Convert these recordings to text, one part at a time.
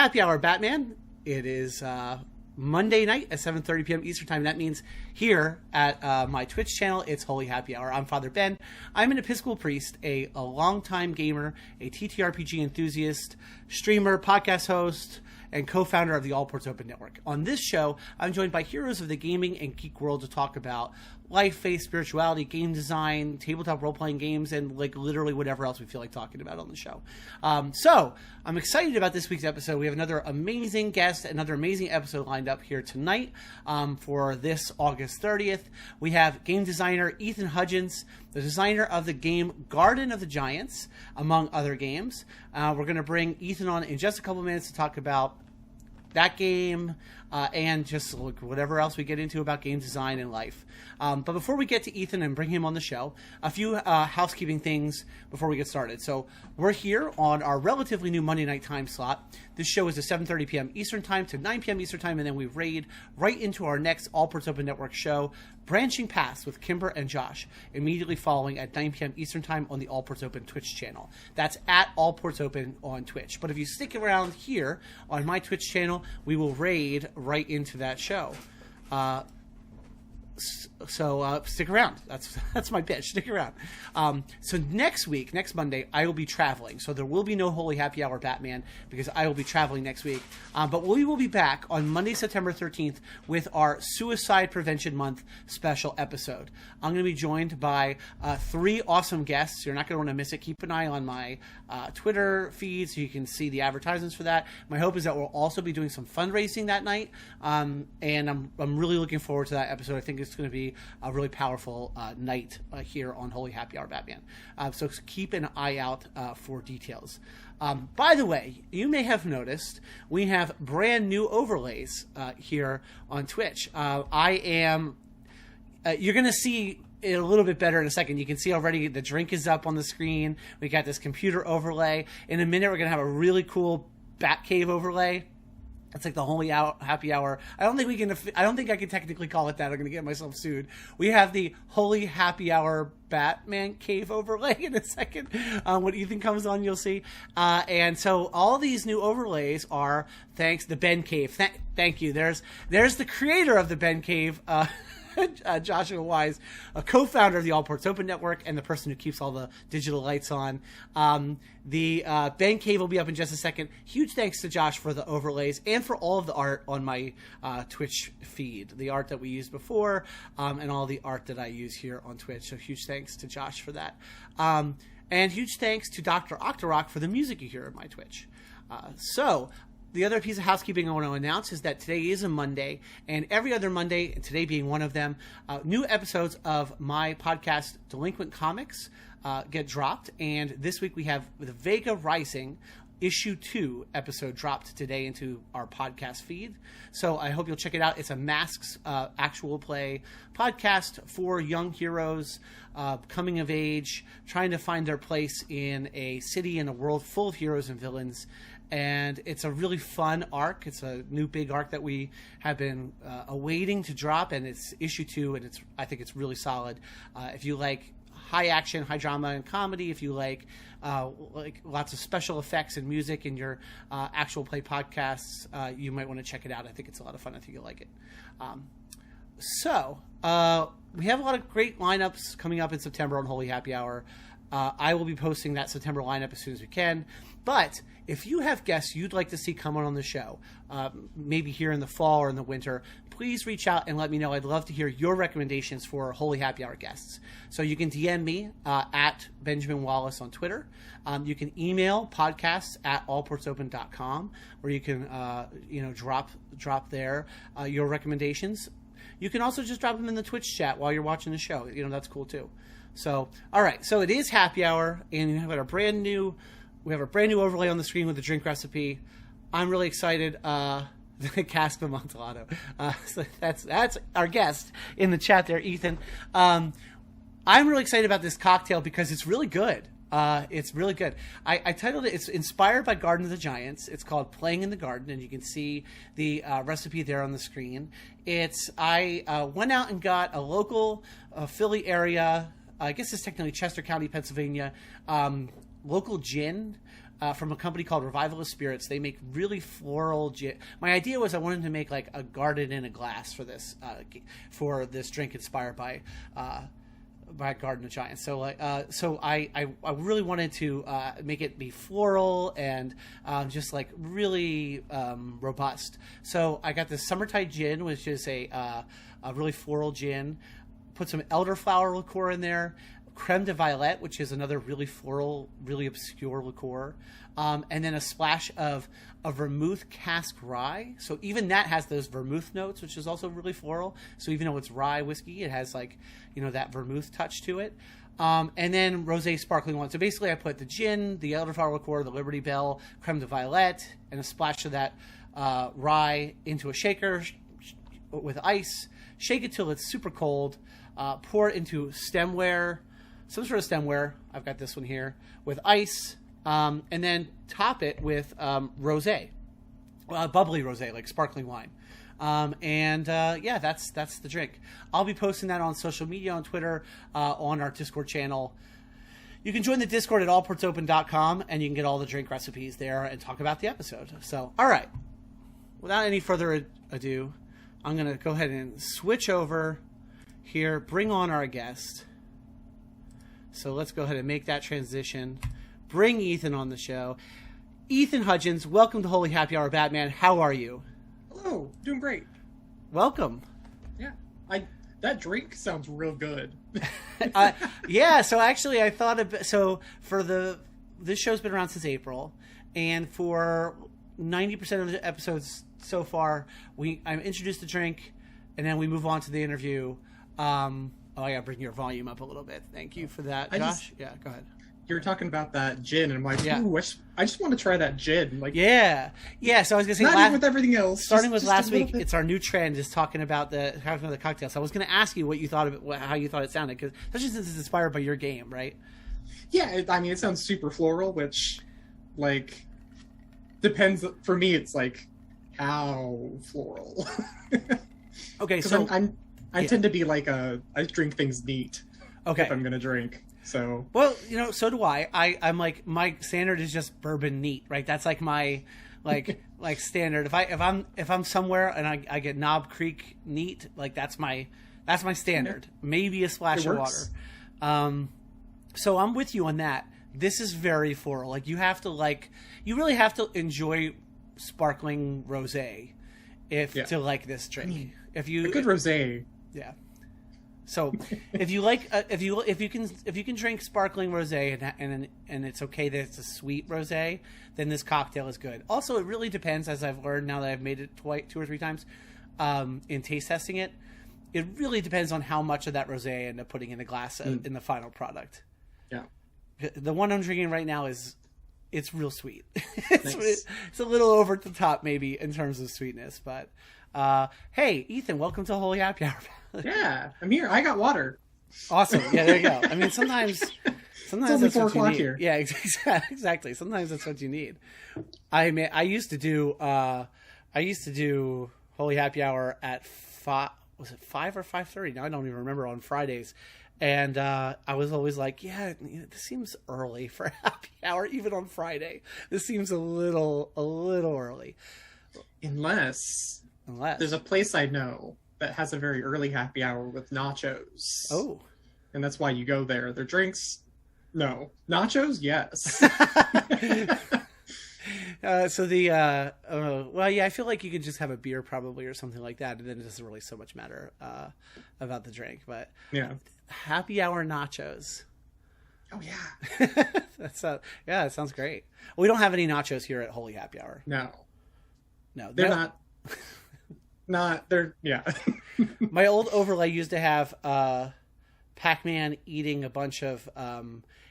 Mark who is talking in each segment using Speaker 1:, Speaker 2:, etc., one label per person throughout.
Speaker 1: Happy Hour, Batman. It is Monday night at 7:30 p.m. Eastern Time. That means here at my Twitch channel, it's Holy Happy Hour. I'm Father Ben. I'm an Episcopal priest, a longtime gamer, a TTRPG enthusiast, streamer, podcast host, and co-founder of the All Ports Open Network. On this show, I'm joined by heroes of the gaming and geek world to talk about life, faith, spirituality, game design, tabletop role-playing games, and like literally whatever else we feel like talking about on the show. So I'm excited about this week's episode. We have another amazing guest, another amazing episode lined up here tonight for this August 30th. We have game designer Ethan Hudgens, the designer of the game Garden of the Giants, among other games. We're going to bring Ethan on in just a couple minutes to talk about that game and just look whatever else we get into about game design and life. But before we get to Ethan and bring him on the show, a few housekeeping things before we get started. So we're here on our relatively new Monday night time slot. This show is at 7:30 p.m. Eastern Time to 9 p.m. Eastern Time, and then we raid right into our next All Ports Open Network show, Branching Paths with Kimber and Josh, immediately following at 9 p.m. Eastern Time on the All Ports Open Twitch channel. That's at All Ports Open on Twitch. But if you stick around here on my Twitch channel, we will raid right into that show. So stick around. That's my pitch. Stick around. So next Monday, I will be traveling. So there will be no Holy Happy Hour Batman because I will be traveling next week. But we will be back on Monday, September 13th with our Suicide Prevention Month special episode. I'm going to be joined by 3 awesome guests. You're not going to want to miss it. Keep an eye on my Twitter feed so you can see the advertisements for that. My hope is that we'll also be doing some fundraising that night. And I'm really looking forward to that episode. I think it's going to be a really powerful night here on Holy Happy Hour Batman. So keep an eye out for details. By the way, you may have noticed we have brand new overlays here on Twitch. You're going to see it a little bit better in a second. You can see already the drink is up on the screen. We got this computer overlay. In a minute, we're going to have a really cool Batcave overlay. It's like the Holy Happy Hour. I don't think I can technically call it that. I'm going to get myself sued. We have the Holy Happy Hour Batman Cave overlay in a second. When Ethan comes on, you'll see. And so all these new overlays are thanks to the Ben Cave. Thank you. There's the creator of the Ben Cave, Joshua Wise, a co-founder of the All Ports Open Network and the person who keeps all the digital lights on. The Ben Cave will be up in just a second. Huge thanks to Josh for the overlays and for all of the art on my Twitch feed. The art that we used before and all the art that I use here on Twitch. So huge thanks to Josh for that. And huge thanks to Doctor Octoroc for the music you hear on my Twitch. The other piece of housekeeping I want to announce is that today is a Monday, and every other Monday, and today being one of them, new episodes of my podcast, Delinquent Comics, get dropped. And this week we have the Vega Rising Issue 2 episode dropped today into our podcast feed. So I hope you'll check it out. It's a Masks actual play podcast for young heroes coming of age, trying to find their place in a city and a world full of heroes and villains. And it's a really fun arc. It's a new big arc that we have been awaiting to drop, and it's issue 2, and I think it's really solid. If you like high action, high drama, and comedy, if you like lots of special effects and music in your actual play podcasts, you might want to check it out. I think it's a lot of fun. I think you'll like it. We have a lot of great lineups coming up in September on Holy Happy Hour. I will be posting that September lineup as soon as we can. But if you have guests you'd like to see come on the show, maybe here in the fall or in the winter, please reach out and let me know. I'd love to hear your recommendations for Holy Happy Hour guests. So you can DM me at Benjamin Wallace on Twitter. You can email podcasts@allportsopen.com, where you can drop there your recommendations. You can also just drop them in the Twitch chat while you're watching the show. That's cool too. So, all right. So it is happy hour, and we have a brand new overlay on the screen with the drink recipe. I'm really excited. Casp Amontillado. So that's our guest in the chat there, Ethan. I'm really excited about this cocktail because it's really good. It's really good. I titled it, it's inspired by Garden of the Giants. It's called Playing in the Garden, and you can see the recipe there on the screen. I went out and got a local Philly area, I guess it's technically Chester County, Pennsylvania, local gin from a company called Revival of Spirits. They make really floral gin. My idea was I wanted to make like a garden in a glass for this drink inspired by Garden of Giants. So I really wanted to make it be floral and just like really robust. So I got this Summertide gin, which is a really floral gin. Put some elderflower liqueur in there, creme de violette, which is another really floral, really obscure liqueur, and then a splash of a vermouth cask rye. So even that has those vermouth notes, which is also really floral. So even though it's rye whiskey, it has like, that vermouth touch to it. And then rosé sparkling wine. So basically I put the gin, the elderflower liqueur, the Liberty Bell, creme de violette, and a splash of that rye into a shaker with ice. Shake it till it's super cold. Pour it into stemware, some sort of stemware. I've got this one here with ice, and then top it with rosé, bubbly rosé, like sparkling wine. That's the drink. I'll be posting that on social media, on Twitter, on our Discord channel. You can join the Discord at allportsopen.com, and you can get all the drink recipes there and talk about the episode. So, all right, without any further ado, I'm going to go ahead and switch over here, bring on our guest. So let's go ahead and make that transition. Bring Ethan on the show. Ethan Hudgens, welcome to Holy Happy Hour Batman. How are you?
Speaker 2: Hello, doing great.
Speaker 1: Welcome.
Speaker 2: Yeah, that drink sounds real good.
Speaker 1: Yeah, so actually I thought this show's been around since April, and for 90% of the episodes so far, I'm introduced the drink, and then we move on to the interview. I gotta bring your volume up a little bit. Thank you for that, Josh. Yeah, go ahead.
Speaker 2: You were talking about that gin, and I'm like, ooh, I just want to try that gin. Like,
Speaker 1: yeah. So I was gonna say,
Speaker 2: not even with everything else.
Speaker 1: Starting with last week, it's our new trend is talking about the cocktail. So I was gonna ask you what you thought of it, how you thought it sounded, because especially since it's inspired by your game, right?
Speaker 2: Yeah, it sounds super floral, which, like, depends. For me, it's like how floral.
Speaker 1: Okay, so
Speaker 2: I tend to be like I drink things neat.
Speaker 1: Okay.
Speaker 2: If I'm gonna drink. So
Speaker 1: well, so do I. I'm like, my standard is just bourbon neat, right? That's like my like standard. If I'm somewhere and I get Knob Creek neat, like that's my standard. Maybe a splash of water. So I'm with you on that. This is very floral. Like you really have to enjoy sparkling rosé to like this drink.
Speaker 2: A good rosé.
Speaker 1: Yeah. So if you like, if you can drink sparkling rosé and it's okay that it's a sweet rosé, then this cocktail is good. Also, it really depends, as I've learned now that I've made it 2 or 3 times in taste testing it. It really depends on how much of that rosé I end up putting in the glass in the final product.
Speaker 2: Yeah.
Speaker 1: The one I'm drinking right now it's real sweet. It's a little over the top maybe in terms of sweetness, but hey, Ethan, welcome to Holy Happy Hour.
Speaker 2: Yeah, I'm here. I got water.
Speaker 1: Awesome. Yeah, there you go. I mean, sometimes
Speaker 2: it's only 4 o'clock here.
Speaker 1: Yeah, exactly. Sometimes that's what you need. I used to do Holy Happy Hour at 5. Was it 5 or 5:30? Now I don't even remember, on Fridays. And I was always like, yeah, this seems early for a happy hour, even on Friday. This seems a little early.
Speaker 2: Unless there's a place I know that has a very early happy hour with nachos.
Speaker 1: Oh.
Speaker 2: And that's why you go there. Their drinks, no. Nachos, yes.
Speaker 1: I feel like you could just have a beer probably or something like that, and then it doesn't really so much matter about the drink. But
Speaker 2: yeah,
Speaker 1: happy hour nachos.
Speaker 2: Oh yeah,
Speaker 1: that sounds great. Well, we don't have any nachos here at Holy Happy Hour.
Speaker 2: No,
Speaker 1: they're
Speaker 2: not. They're
Speaker 1: My old overlay used to have Pac-Man eating a bunch of.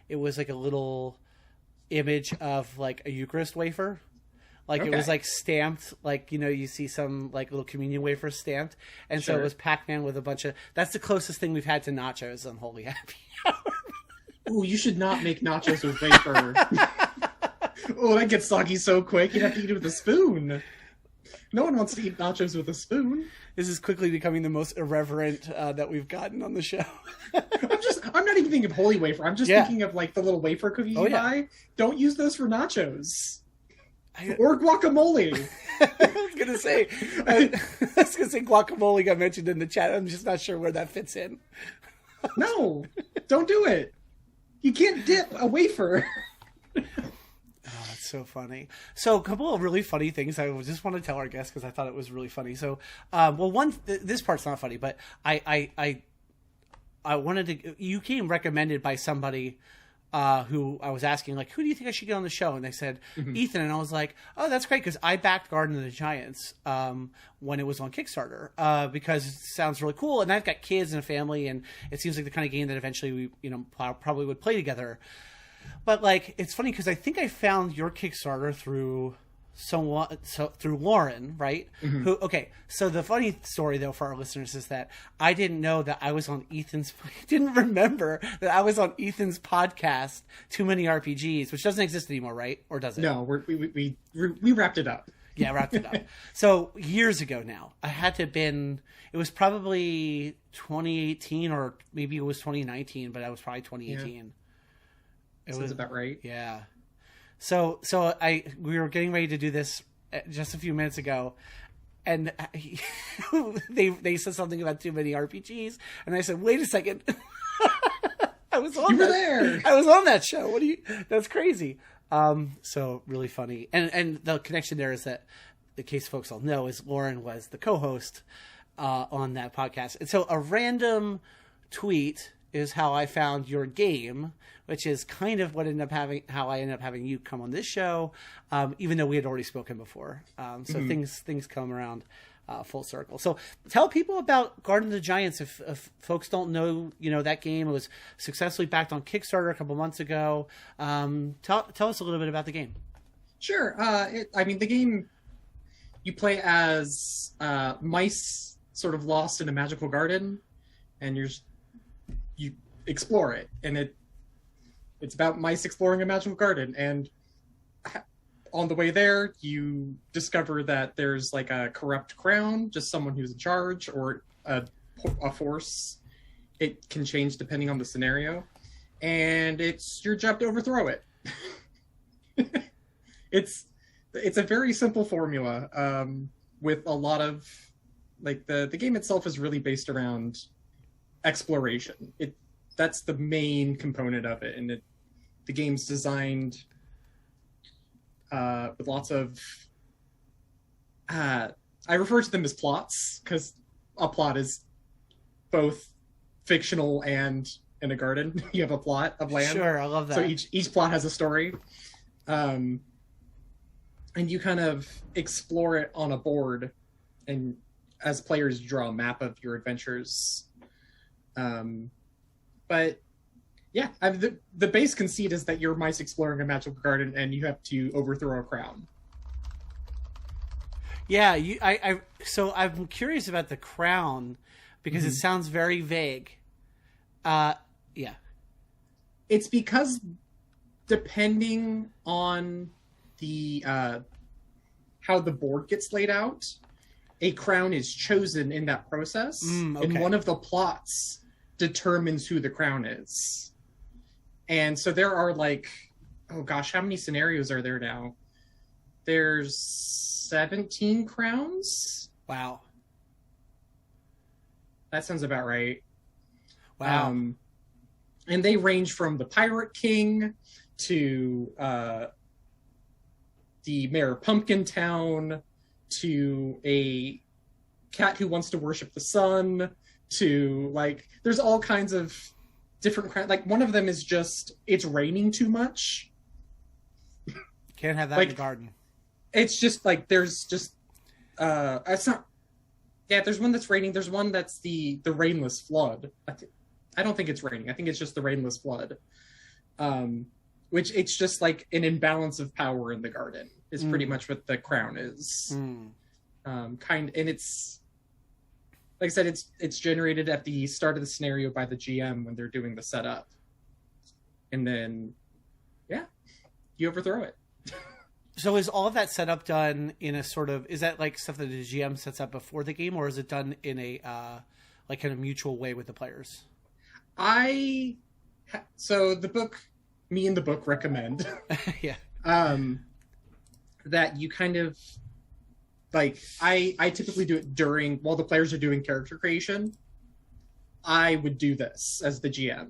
Speaker 1: It was like a little image of like a Eucharist wafer, like it was like stamped, like you see some like little communion wafers stamped, and so it was Pac-Man with a bunch of. That's the closest thing we've had to nachos on Holy Happy Hour.
Speaker 2: Ooh, you should not make nachos with wafer. Oh, that gets soggy so quick. You'd have to eat it with a spoon. No one wants to eat nachos with a spoon.
Speaker 1: This is quickly becoming the most irreverent that we've gotten on the show.
Speaker 2: I'm not even thinking of holy wafer. I'm just thinking of like the little wafer cookies you buy. Don't use those for nachos. Or guacamole.
Speaker 1: I was gonna say guacamole got mentioned in the chat. I'm just not sure where that fits in.
Speaker 2: No, don't do it. You can't dip a wafer.
Speaker 1: Oh, that's so funny. So a couple of really funny things I just want to tell our guests because I thought it was really funny. So, this part's not funny, but I wanted to. You came recommended by somebody who I was asking, like, who do you think I should get on the show? And they said Ethan, and I was like, oh, that's great because I backed Garden of the Giants when it was on Kickstarter because it sounds really cool, and I've got kids and a family, and it seems like the kind of game that eventually we probably would play together. But like, it's funny because I think I found your Kickstarter through through Lauren, right? Who? Okay, so the funny story though for our listeners is that I didn't know that I was on didn't remember that I was on Ethan's podcast, Too Many RPGs, which doesn't exist anymore, right? Or does it?
Speaker 2: No, we wrapped it up.
Speaker 1: Yeah, wrapped it up. So years ago now, I had to have been. It was probably 2018 or maybe it was 2019, but I was probably 2018. Yeah.
Speaker 2: Sounds about right.
Speaker 1: Yeah. So we were getting ready to do this just a few minutes ago, and they said something about Too Many RPGs, and I said, "Wait a second, I was on. You were there. I was on that show. What do you? That's crazy." So really funny, and the connection there is that, in case folks all know, is Lauren was the co-host on that podcast, and so a random tweet is how I found your game, which is kind of what how I ended up having you come on this show, even though we had already spoken before. So things come around full circle. So tell people about Garden of the Giants if folks don't know, that game. It was successfully backed on Kickstarter a couple months ago. Tell us a little bit about the game.
Speaker 2: Sure. The game, you play as mice sort of lost in a magical garden, and you explore it, and it's about mice exploring a magical garden, and on the way there you discover that there's like a corrupt crown, just someone who's in charge, or a force. It can change depending on the scenario, and it's your job to overthrow it. It's a very simple formula, with a lot of like the game itself is really based around exploration. That's the main component of it, and the game's designed with lots of. I refer to them as plots because a plot is both fictional and in a garden. You have a plot of land.
Speaker 1: Sure, I love that.
Speaker 2: So each plot has a story, and you kind of explore it on a board, and as players, you draw a map of your adventures. But yeah, the base conceit is that you're mice exploring a magical garden, and you have to overthrow a crown.
Speaker 1: Yeah, so I'm curious about the crown because it sounds very vague. Yeah,
Speaker 2: it's because depending on the how the board gets laid out, a crown is chosen in that process, and one of the plots determines who the crown is. And so there are like, oh gosh, how many scenarios are there now? There's 17 crowns.
Speaker 1: Wow.
Speaker 2: That sounds about right.
Speaker 1: Wow.
Speaker 2: And they range from the Pirate King to the Mayor of Pumpkin Town to a cat who wants to worship the sun to like, there's all kinds of different crowns. Like one of them is just, it's raining too much.
Speaker 1: Can't have that in the garden.
Speaker 2: It's just like, there's just, it's not, yeah, there's one that's raining. There's one that's the rainless flood. I don't think it's raining. I think it's just the rainless flood. Which it's just like an imbalance of power in the garden is pretty much what the crown is. And it's, like I said, it's generated at the start of the scenario by the GM when they're doing the setup. And then, yeah, you overthrow it.
Speaker 1: So is all of that setup done in a sort of, is that like stuff that the GM sets up before the game, or is it done in a like kind of mutual way with the players?
Speaker 2: So the book, me and the book recommend
Speaker 1: Yeah.
Speaker 2: that you kind of like, I typically do it while the players are doing character creation. I would do this as the GM.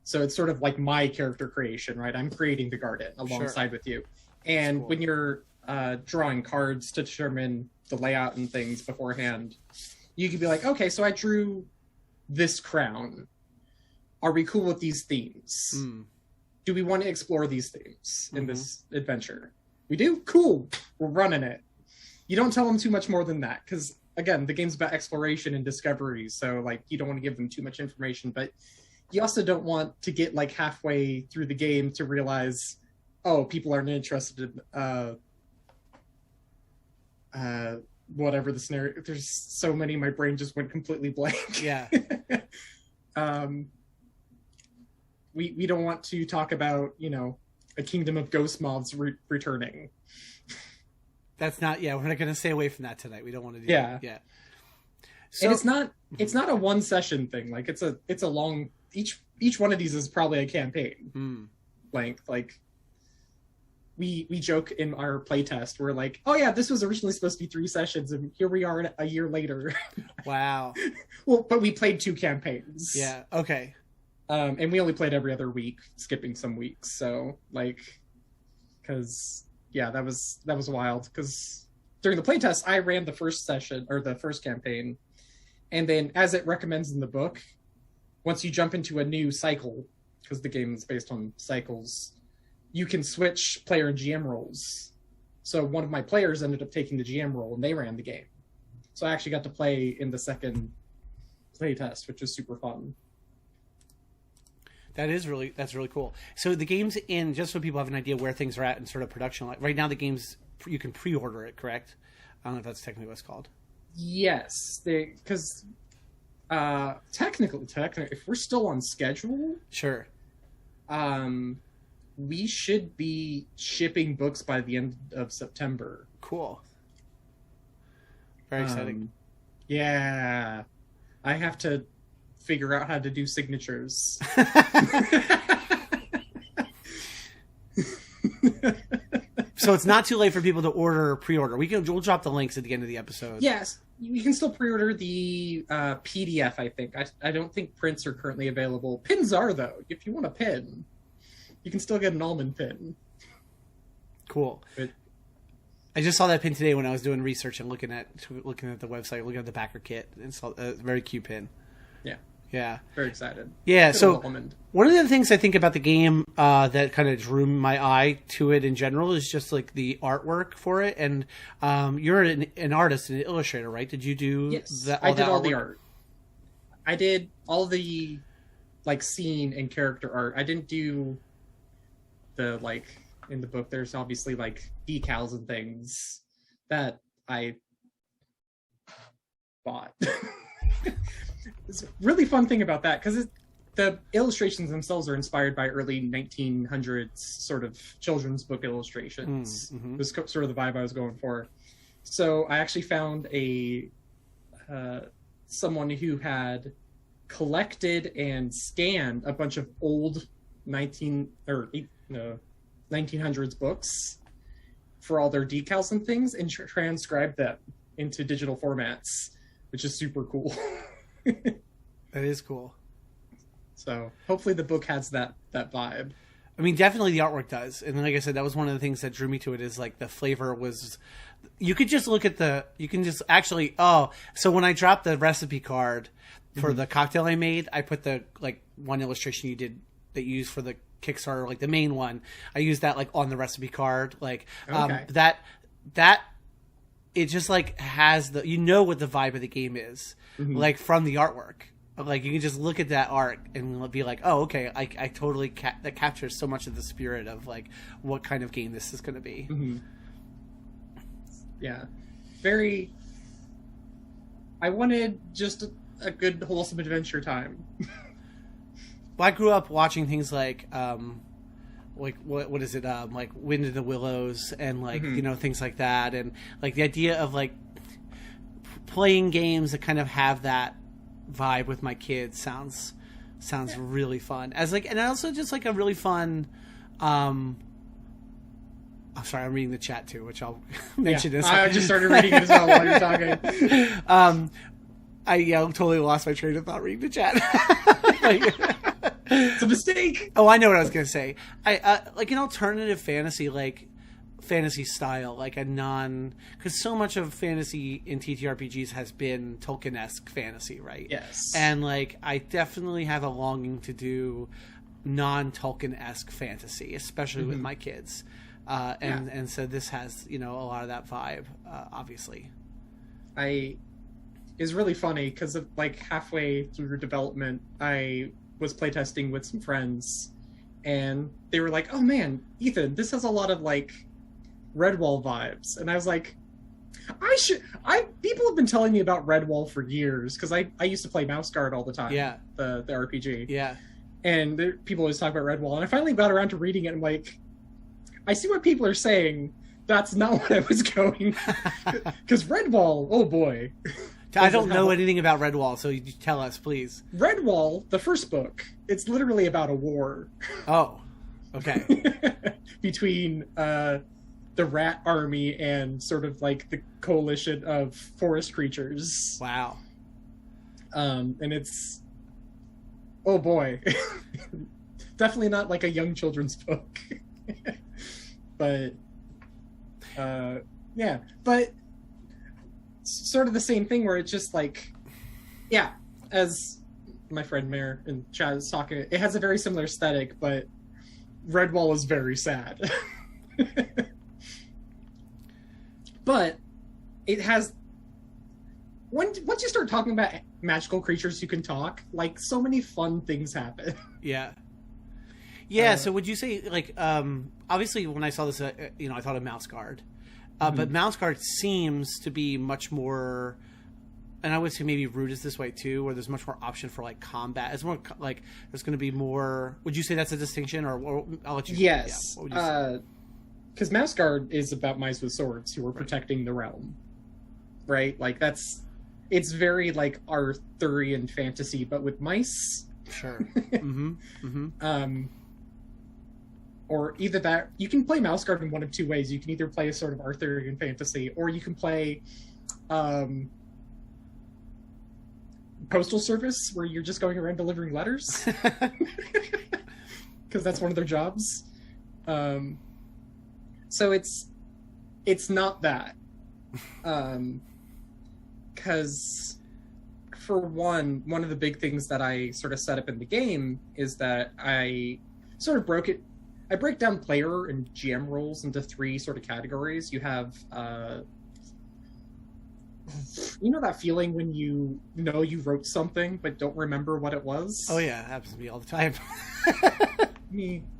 Speaker 2: So it's sort of like my character creation, right? I'm creating the garden alongside with you. And cool. When you're drawing cards to determine the layout and things beforehand, you could be like, okay, so I drew this crown. Are we cool with these themes? Do we want to explore these themes in this adventure? We do? Cool. We're running it. You don't tell them too much more than that, because, again, the game's about exploration and discovery, so, like, you don't want to give them too much information, but you also don't want to get, like, halfway through the game to realize, oh, people aren't interested in whatever the scenario. There's so many, my brain just went completely blank.
Speaker 1: Yeah.
Speaker 2: We don't want to talk about, a kingdom of ghost moths returning.
Speaker 1: That's not, we're not going to stay away from that tonight. We don't want to do that. Yeah.
Speaker 2: So, and it's not a one session thing. Like it's a long, each one of these is probably a campaign length. Like we joke in our playtest, we're like, oh yeah, this was originally supposed to be 3 sessions and here we are a year later.
Speaker 1: Wow.
Speaker 2: Well, but we played 2 campaigns.
Speaker 1: Yeah. Okay.
Speaker 2: And we only played every other week, skipping some weeks. So that was wild, because during the playtest I ran the first session or the first campaign, and then as it recommends in the book, once you jump into a new cycle, because the game is based on cycles, you can switch player and GM roles. So one of my players ended up taking the GM role and they ran the game. So I actually got to play in the second playtest, which was super fun.
Speaker 1: That's really cool. So the game's in, just so people have an idea where things are at in sort of production. Like right now, the game's, you can pre-order it, correct? I don't know if that's technically what it's called.
Speaker 2: Yes, because technically, if we're still on schedule,
Speaker 1: sure.
Speaker 2: We should be shipping books by the end of September.
Speaker 1: Cool. Very exciting.
Speaker 2: Yeah, I have to figure out how to do signatures.
Speaker 1: So it's not too late for people to order or pre-order. We'll drop the links at the end of the episode.
Speaker 2: Yes, you can still pre-order the PDF, I think. I don't think prints are currently available. Pins are, though. If you want a pin, you can still get an almond pin.
Speaker 1: Cool. I just saw that pin today when I was doing research and looking at the website, looking at the backer kit, and saw a very cute pin.
Speaker 2: Yeah.
Speaker 1: Yeah.
Speaker 2: Very excited.
Speaker 1: Yeah. So one of the things I think about the game that kind of drew my eye to it in general is just like the artwork for it. And you're an artist and an illustrator, right? Did you do?
Speaker 2: Yes, I did all the art. I did all the scene and character art. I didn't do the in the book. There's obviously decals and things that I bought. It's a really fun thing about that, because the illustrations themselves are inspired by early 1900s sort of children's book illustrations. It was sort of the vibe I was going for. So I actually found someone who had collected and scanned a bunch of old 1900s books for all their decals and things, and transcribed them into digital formats, which is super cool.
Speaker 1: That is cool.
Speaker 2: So hopefully the book has that vibe.
Speaker 1: I mean, definitely the artwork does. And like I said, that was one of the things that drew me to it, is the flavor was, you could just look at so when I dropped the recipe card for the cocktail I made, I put the one illustration you used for the Kickstarter, the main one. I used that on the recipe card. Okay. That it just has what the vibe of the game is, from the artwork. You can just look at that art and be like, oh, okay, I totally that captures so much of the spirit of what kind of game this is going to be.
Speaker 2: Yeah, very. I wanted just a good wholesome adventure time.
Speaker 1: Well, I grew up watching things like what is it? Like Wind in the Willows and like things like that, and like the idea of like playing games that kind of have that vibe with my kids sounds really fun. As like, and also just like a really fun. I'm sorry, I'm reading the chat too, which I'll mention this.
Speaker 2: I just started reading it as well while you're talking.
Speaker 1: I totally lost my train of thought reading the chat.
Speaker 2: It's a mistake.
Speaker 1: Oh, I know what I was gonna say. I like an alternative fantasy, like fantasy style, like a because so much of fantasy in TTRPGs has been Tolkien-esque fantasy, right?
Speaker 2: Yes.
Speaker 1: And like I definitely have a longing to do non-Tolkien-esque fantasy, especially with my kids. And so this has, a lot of that vibe, obviously.
Speaker 2: It's really funny because like halfway through development, I was playtesting with some friends, and they were like, "Oh man, Ethan, this has a lot of like Redwall vibes," and I was like, people have been telling me about Redwall for years because I used to play Mouse Guard all the time.
Speaker 1: Yeah.
Speaker 2: The RPG.
Speaker 1: Yeah. And
Speaker 2: people always talk about Redwall, and I finally got around to reading it, and I'm like, I see what people are saying. That's not what I was going. Because Redwall, oh boy.
Speaker 1: I don't know anything about Redwall, so you tell us, please.
Speaker 2: Redwall, the first book, it's literally about a war.
Speaker 1: Oh, okay.
Speaker 2: Between the rat army and sort of like the coalition of forest creatures.
Speaker 1: Wow.
Speaker 2: And it's... Oh boy. Definitely not like a young children's book. But... yeah. But... sort of the same thing where it's just like, yeah, as my friend Mare in chat is talking, it has a very similar aesthetic, but Redwall is very sad. But it has, once you start talking about magical creatures who can talk, like so many fun things happen.
Speaker 1: Yeah. Yeah, so would you say, like, obviously when I saw this, I thought of Mouse Guard. But Mouse Guard seems to be much more, and I would say maybe Root is this way too, where there's much more option for like combat. It's more like there's going to be more. Would you say that's a distinction, or I'll let you?
Speaker 2: Yes,
Speaker 1: yeah,
Speaker 2: because Mouse Guard is about mice with swords who are protecting the realm, right? Like it's very like Arthurian fantasy, but with mice.
Speaker 1: Sure.
Speaker 2: Or either that, you can play Mouse Guard in one of two ways. You can either play a sort of Arthurian fantasy, or you can play Postal Service, where you're just going around delivering letters. Because that's one of their jobs. So it's not that. Because for one of the big things that I sort of set up in the game is that I sort of broke it. I break down player and GM roles into three sort of categories. You have, that feeling when you know you wrote something but don't remember what it was?
Speaker 1: Oh yeah, it happens to me all the time.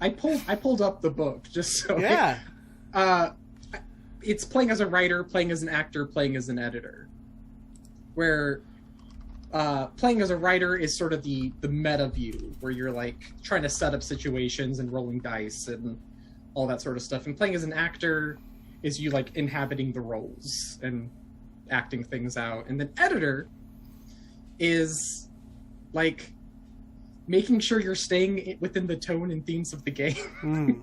Speaker 2: I pulled up the book just so.
Speaker 1: Yeah.
Speaker 2: It's playing as a writer, playing as an actor, playing as an editor. Where playing as a writer is sort of the meta view, where you're like trying to set up situations and rolling dice and all that sort of stuff. And playing as an actor is you like inhabiting the roles and acting things out. And then editor is like making sure you're staying within the tone and themes of the game.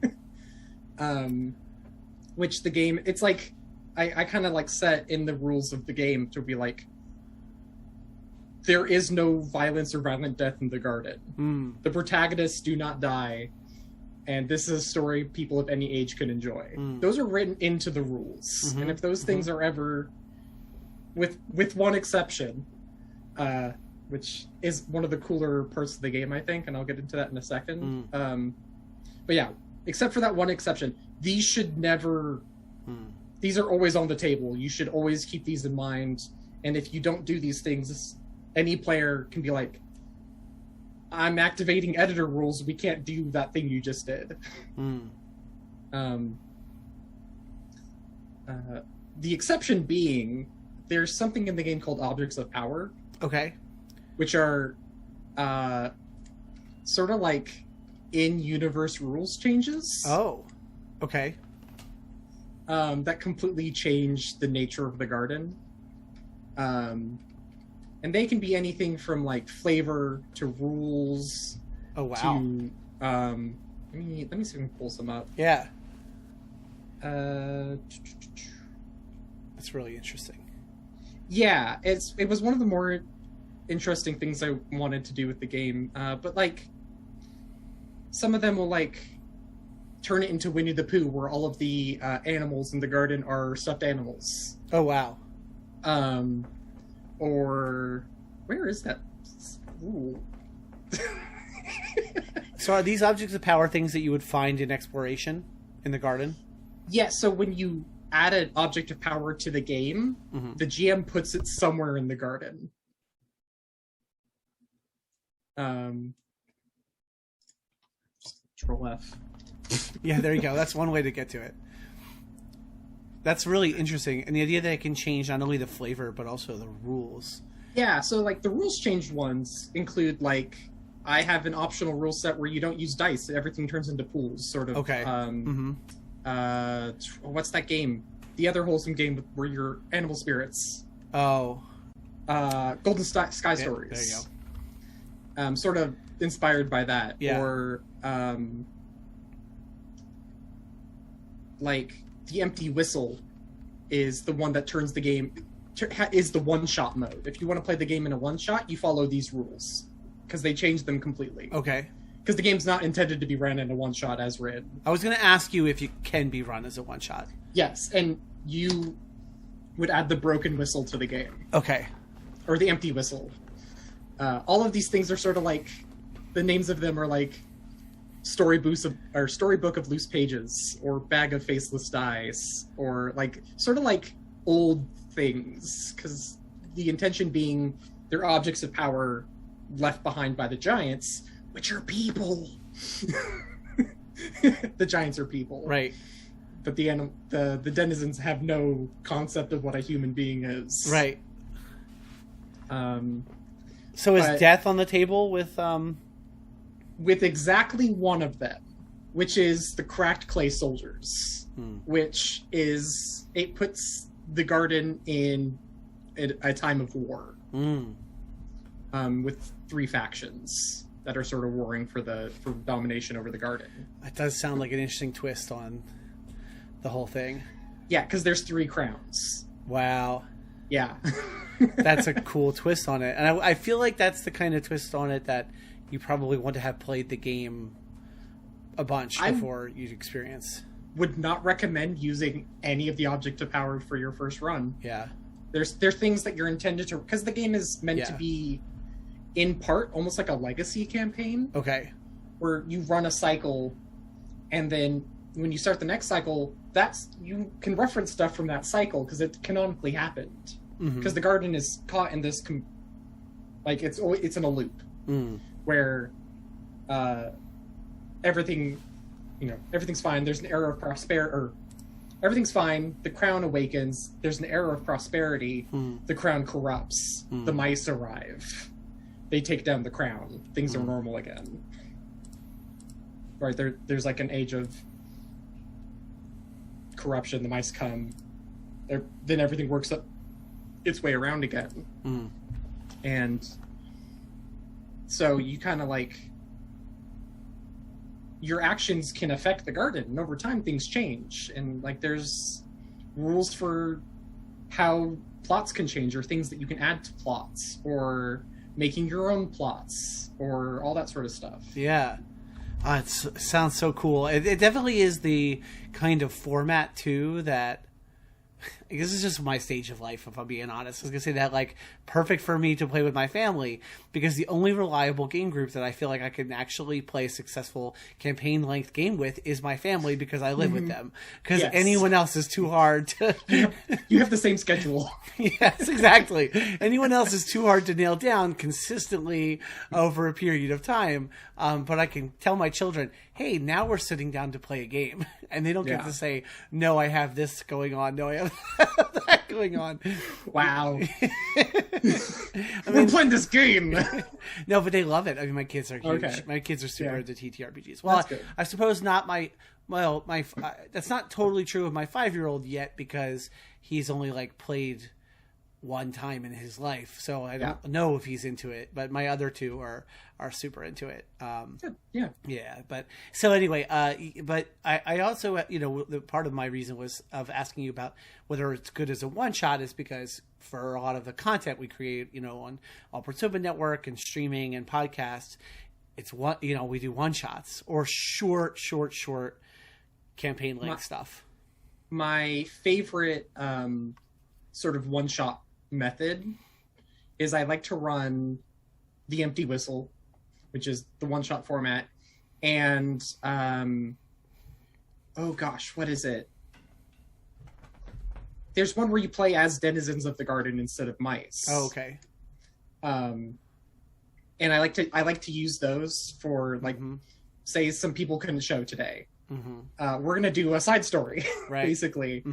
Speaker 2: Which the game, it's like I kind of like set in the rules of the game to be like, there is no violence or violent death in the garden. The protagonists do not die, and this is a story people of any age can enjoy. Those are written into the rules, and if those things are ever, with one exception, which is one of the cooler parts of the game, I think, and I'll get into that in a second. But yeah, except for that one exception, these should never... These are always on the table. You should always keep these in mind, and if you don't do these things... Any player can be like, I'm activating editor rules, we can't do that thing you just did. The exception being, there's something in the game called Objects of Power.
Speaker 1: Okay.
Speaker 2: Which are sort of like in-universe rules changes.
Speaker 1: Oh, okay.
Speaker 2: That completely change the nature of the garden. And they can be anything from like flavor to rules.
Speaker 1: Oh wow.
Speaker 2: To let me see if I can pull some up.
Speaker 1: Yeah.
Speaker 2: That's
Speaker 1: really interesting.
Speaker 2: Yeah, it was one of the more interesting things I wanted to do with the game. But like, some of them will like turn it into Winnie the Pooh, where all of the animals in the garden are stuffed animals.
Speaker 1: Oh wow.
Speaker 2: Or where is that rule?
Speaker 1: So are these objects of power things that you would find in exploration in the garden?
Speaker 2: Yeah, so when you add an object of power to the game, the GM puts it somewhere in the garden. Control F.
Speaker 1: Yeah, there you go. That's one way to get to it. That's really interesting. And the idea that it can change not only the flavor, but also the rules.
Speaker 2: Yeah, so like the rules changed ones include like, I have an optional rule set where you don't use dice. Everything turns into pools, sort of.
Speaker 1: Okay.
Speaker 2: What's that game? The other wholesome game where you're animal spirits.
Speaker 1: Oh.
Speaker 2: Golden Sky Stories.
Speaker 1: There you go.
Speaker 2: Sort of inspired by that.
Speaker 1: Yeah.
Speaker 2: Or, like, the empty whistle is the one that turns the game... is the one-shot mode. If you want to play the game in a one-shot, you follow these rules. Because they changed them completely.
Speaker 1: Okay.
Speaker 2: Because the game's not intended to be ran in a one-shot as written.
Speaker 1: I was going to ask you if you can be run as a one-shot.
Speaker 2: Yes, and you would add the broken whistle to the game.
Speaker 1: Okay.
Speaker 2: Or the empty whistle. All of these things are sort of like... The names of them are like Storybook of Loose Pages, or Bag of Faceless Dice, or like sort of like old things, because the intention being they're objects of power left behind by the giants, which are people. The giants are people,
Speaker 1: right?
Speaker 2: But the denizens have no concept of what a human being is,
Speaker 1: right? So is death on the table with
Speaker 2: exactly one of them, which is the cracked clay soldiers, which is it puts the garden in a time of war, with 3 factions that are sort of warring for domination over the garden.
Speaker 1: That does sound like an interesting twist on the whole thing.
Speaker 2: Yeah, because there's 3 crowns.
Speaker 1: Wow.
Speaker 2: Yeah.
Speaker 1: That's a cool twist on it. And I feel like that's the kind of twist on it that you probably want to have played the game a bunch before you'd experience.
Speaker 2: Would not recommend using any of the object of power for your first run.
Speaker 1: Yeah.
Speaker 2: There's things that you're intended to... Because the game is meant to be, in part, almost like a legacy campaign.
Speaker 1: Okay. Where
Speaker 2: you run a cycle, and then when you start the next cycle, you can reference stuff from that cycle, because it canonically happened. Because the garden is caught in this... it's in a loop. Where everything's fine. There's an era of prosperity, everything's fine. The crown awakens. There's an era of prosperity. The crown corrupts. The mice arrive. They take down the crown. Things are normal again. Right, there's like an age of corruption. The mice come. Then everything works up its way around again. And so you kind of like... Your actions can affect the garden, and over time things change. And like there's rules for how plots can change, or things that you can add to plots, or making your own plots, or all that sort of stuff.
Speaker 1: Yeah. It sounds so cool. It definitely is the kind of format, too, that... This is just my stage of life, if I'm being honest. I was going to say that, like, perfect for me to play with my family, because the only reliable game group that I feel like I can actually play a successful campaign-length game with is my family, because I live with them. Because anyone else is too hard to...
Speaker 2: You have the same schedule.
Speaker 1: Yes, exactly. Anyone else is too hard to nail down consistently over a period of time. But I can tell my children, hey, now we're sitting down to play a game. And they don't get to say, no, I have this going on. No, I have that going on.
Speaker 2: Wow.
Speaker 1: I
Speaker 2: We're playing this game.
Speaker 1: No, but they love it. I mean, my kids are huge.
Speaker 2: Okay.
Speaker 1: My kids are super
Speaker 2: Yeah.
Speaker 1: into TTRPGs. Well,
Speaker 2: That's good.
Speaker 1: I suppose not my that's not totally true of my 5-year-old yet, because he's only like played one time in his life, so I don't know if he's into it. But my other two are super into it. Yeah. But so anyway, but I also, the part of my reason was of asking you about whether it's good as a one shot is because for a lot of the content we create, on All Ports Open Network and streaming and podcasts, it's we do one shots or short campaign length stuff.
Speaker 2: My favorite sort of one shot method is I like to run the empty whistle, which is the one shot format, and oh gosh, what is it? There's one where you play as denizens of the garden instead of mice.
Speaker 1: Oh, okay.
Speaker 2: And I like to use those for like, say some people couldn't show today. We're gonna do a side story,
Speaker 1: right.
Speaker 2: basically.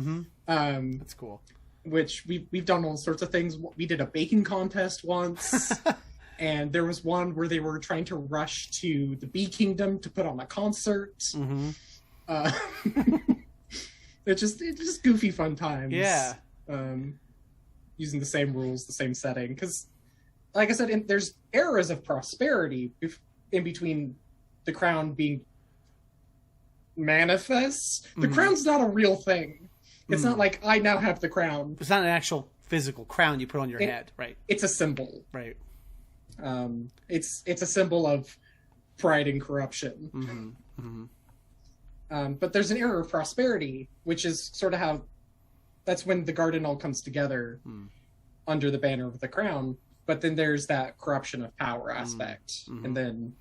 Speaker 1: That's cool.
Speaker 2: Which we've done all sorts of things. We did a baking contest once, and there was one where they were trying to rush to the Bee Kingdom to put on a concert. It's just goofy fun times.
Speaker 1: Yeah.
Speaker 2: Using the same rules, the same setting, because, like I said, there's eras of prosperity in between the crown being manifest. The crown's not a real thing. It's not like I now have the crown.
Speaker 1: It's not an actual physical crown you put on your head, right?
Speaker 2: It's a symbol,
Speaker 1: right?
Speaker 2: It's a symbol of pride and corruption. But there's an era of prosperity, which is sort of how that's when the garden all comes together under the banner of the crown. But then there's that corruption of power aspect, and then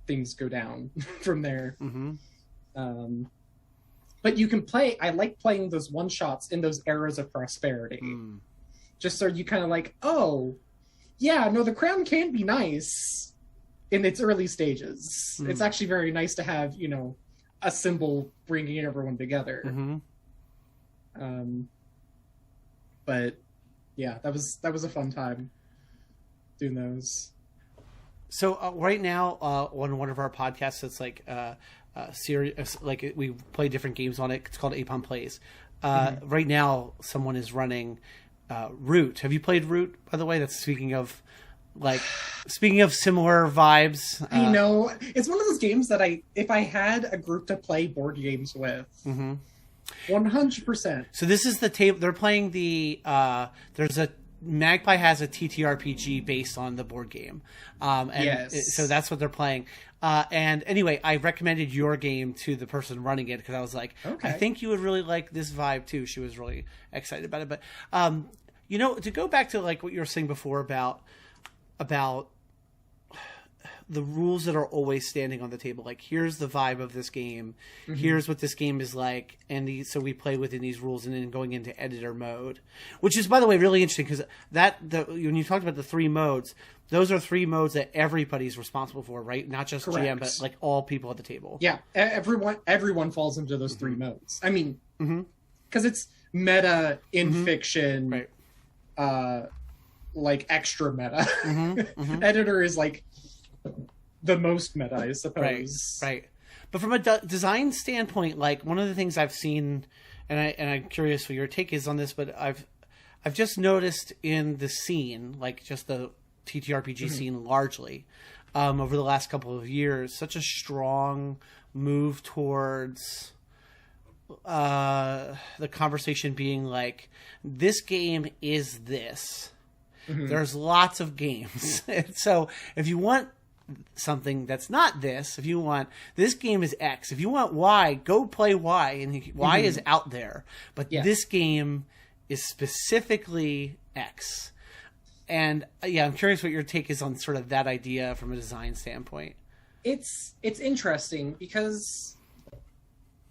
Speaker 2: things go down from there. But you can play. I like playing those one shots in those eras of prosperity, just so you kind of like, oh, yeah, no, the crown can be nice in its early stages. It's actually very nice to have, a symbol bringing everyone together. But yeah, that was a fun time doing those.
Speaker 1: So right now, on one of our podcasts, it's like series, like we play different games on it. It's called Apon Plays. Right now, someone is running Root. Have you played Root, by the way? That's speaking of similar vibes.
Speaker 2: I know, it's one of those games that if I had a group to play board games with, 100%.
Speaker 1: So this is the table. They're playing Magpie has a TTRPG based on the board game. So that's what they're playing. And anyway, I recommended your game to the person running it because I was like, I think you would really like this vibe too. She was really excited about it. But, to go back to like what you were saying before about the rules that are always standing on the table. Like, here's the vibe of this game. Here's what this game is like. And so we play within these rules and then going into editor mode, which is, by the way, really interesting because when you talked about the 3 modes, those are 3 modes that everybody's responsible for, right? Not just
Speaker 2: Correct.
Speaker 1: GM, but like all people at the table.
Speaker 2: Yeah. Everyone falls into those 3 modes. I mean, because it's meta in fiction,
Speaker 1: right.
Speaker 2: Like extra meta. Editor is like the most meta, I suppose.
Speaker 1: Right. But from a design standpoint, like one of the things I've seen, and I'm curious what your take is on this, but I've just noticed in the scene, like just the TTRPG scene largely, over the last couple of years, such a strong move towards the conversation being like, this game is this. There's lots of games. So if you want something that's not this, if you want, this game is X. If you want Y, go play Y. And Y is out there. But this game is specifically X. And I'm curious what your take is on sort of that idea from a design standpoint.
Speaker 2: It's interesting because,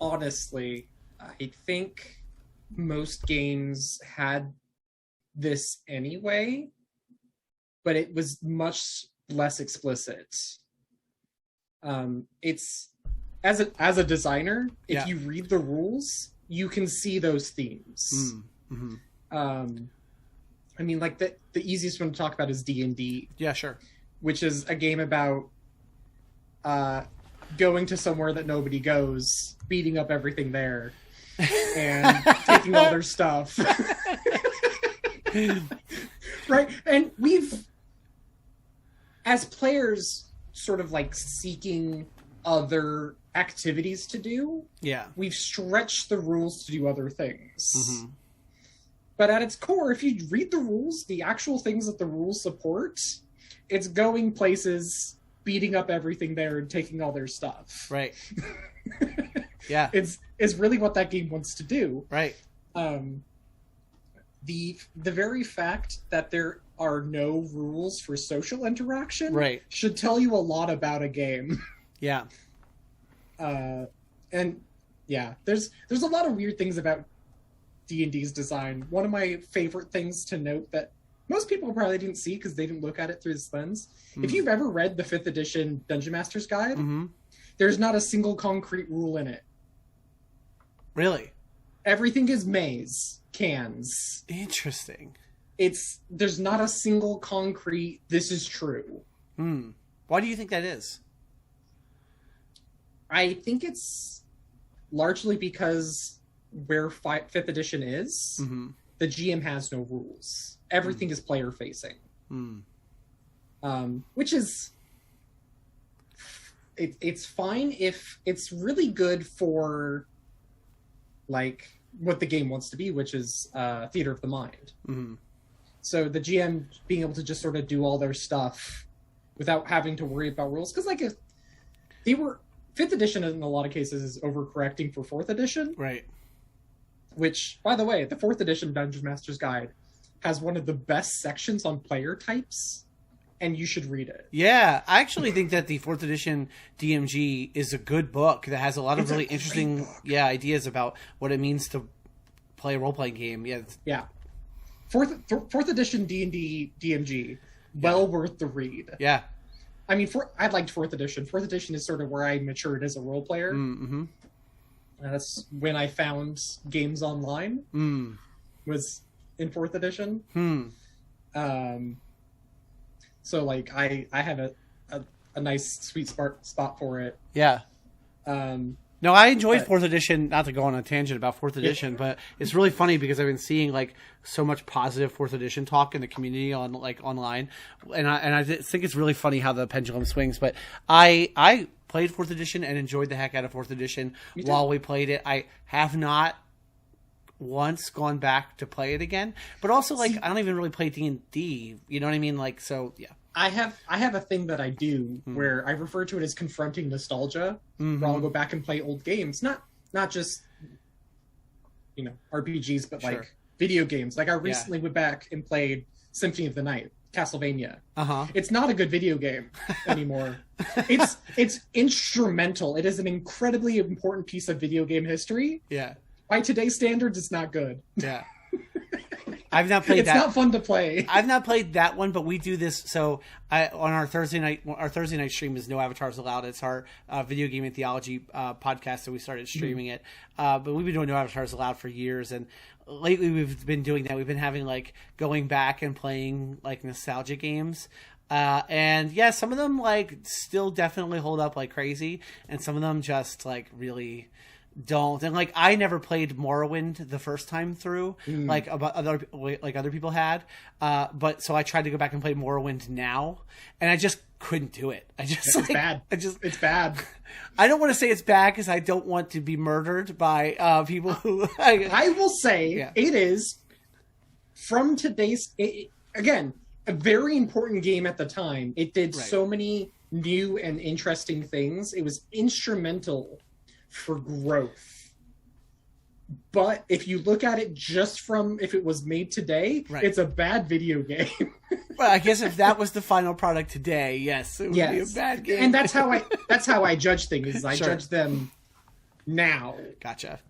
Speaker 2: honestly, I think most games had this anyway, but it was much less explicit. It's as a designer, if you read the rules, you can see those themes. I mean, like the easiest one to talk about is D&D.
Speaker 1: Yeah, sure.
Speaker 2: Which is a game about going to somewhere that nobody goes, beating up everything there, and taking all their stuff. Right? And we've, as players, sort of like seeking other activities to do.
Speaker 1: Yeah.
Speaker 2: We've stretched the rules to do other things.
Speaker 1: Mm-hmm.
Speaker 2: But at its core, if you read the rules, the actual things that the rules support, it's going places, beating up everything there, and taking all their stuff.
Speaker 1: Right. Yeah.
Speaker 2: It's really what that game wants to do.
Speaker 1: Right.
Speaker 2: The very fact that there are no rules for social interaction
Speaker 1: right.
Speaker 2: should tell you a lot about a game.
Speaker 1: Yeah.
Speaker 2: And yeah, there's a lot of weird things about D&D's design. One of my favorite things to note that most people probably didn't see because they didn't look at it through this lens. If you've ever read the 5th edition Dungeon Master's Guide, there's not a single concrete rule in it.
Speaker 1: Really?
Speaker 2: Everything is maze, cans.
Speaker 1: Interesting.
Speaker 2: There's not a single concrete, this is true.
Speaker 1: Why do you think that is?
Speaker 2: I think it's largely because where 5th edition is, the GM has no rules. Everything is player facing. Which is, it's fine if it's really good for like what the game wants to be, which is theater of the mind. So the GM being able to just sort of do all their stuff without having to worry about rules. Because like if they were 5th edition in a lot of cases is overcorrecting for 4th edition.
Speaker 1: Right.
Speaker 2: Which, by the way, the 4th edition Dungeon Master's Guide has one of the best sections on player types, and you should read it.
Speaker 1: Yeah, I actually think that the 4th edition DMG is a good book that has a lot of really interesting ideas about what it means to play a role-playing game.
Speaker 2: Yeah. 4th edition D&D DMG, well worth the read.
Speaker 1: Yeah.
Speaker 2: I mean, I liked 4th edition. 4th edition is sort of where I matured as a role player. That's when I found games online. Was in 4th edition. So like I have a nice sweet spot for it.
Speaker 1: Yeah. No, I enjoyed 4th edition. Not to go on a tangent about 4th edition, but it's really funny because I've been seeing like so much positive 4th edition talk in the community on like online, and I think it's really funny how the pendulum swings. But I played 4th edition and enjoyed the heck out of 4th edition while we played it. I have not once gone back to play it again, but also like I don't even really play D&D. You know what I mean? Like so, yeah. I
Speaker 2: have a thing that I do where I refer to it as confronting nostalgia, where I'll go back and play old games, not just RPGs, but like video games. Like I recently went back and played Symphony of the Night, Castlevania. It's not a good video game anymore. It's instrumental. It is an incredibly important piece of video game history.
Speaker 1: Yeah.
Speaker 2: By today's standards, it's not good.
Speaker 1: Yeah. I've not played that.
Speaker 2: It's not fun to play.
Speaker 1: I've not played that one, but we do this. So on our Thursday night stream is No Avatars Allowed. It's our video game and theology podcast that we started streaming it. But we've been doing No Avatars Allowed for years, and lately we've been doing that. We've been having like going back and playing like nostalgia games. And yeah, some of them like still definitely hold up like crazy, and some of them just like really don't. And like I never played Morrowind the first time through, like other people had. But so I tried to go back and play Morrowind now, and I just couldn't do it. It's
Speaker 2: bad. It's bad.
Speaker 1: I don't want to say it's bad because I don't want to be murdered by people who.
Speaker 2: I will say it is from today's again a very important game at the time. It did so many new and interesting things. It was instrumental for growth. But if you look at it just from if it was made today, it's a bad video game.
Speaker 1: Well, I guess if that was the final product today, yes, it would be a bad game.
Speaker 2: And that's how I judge things. Is I judge them now.
Speaker 1: Gotcha.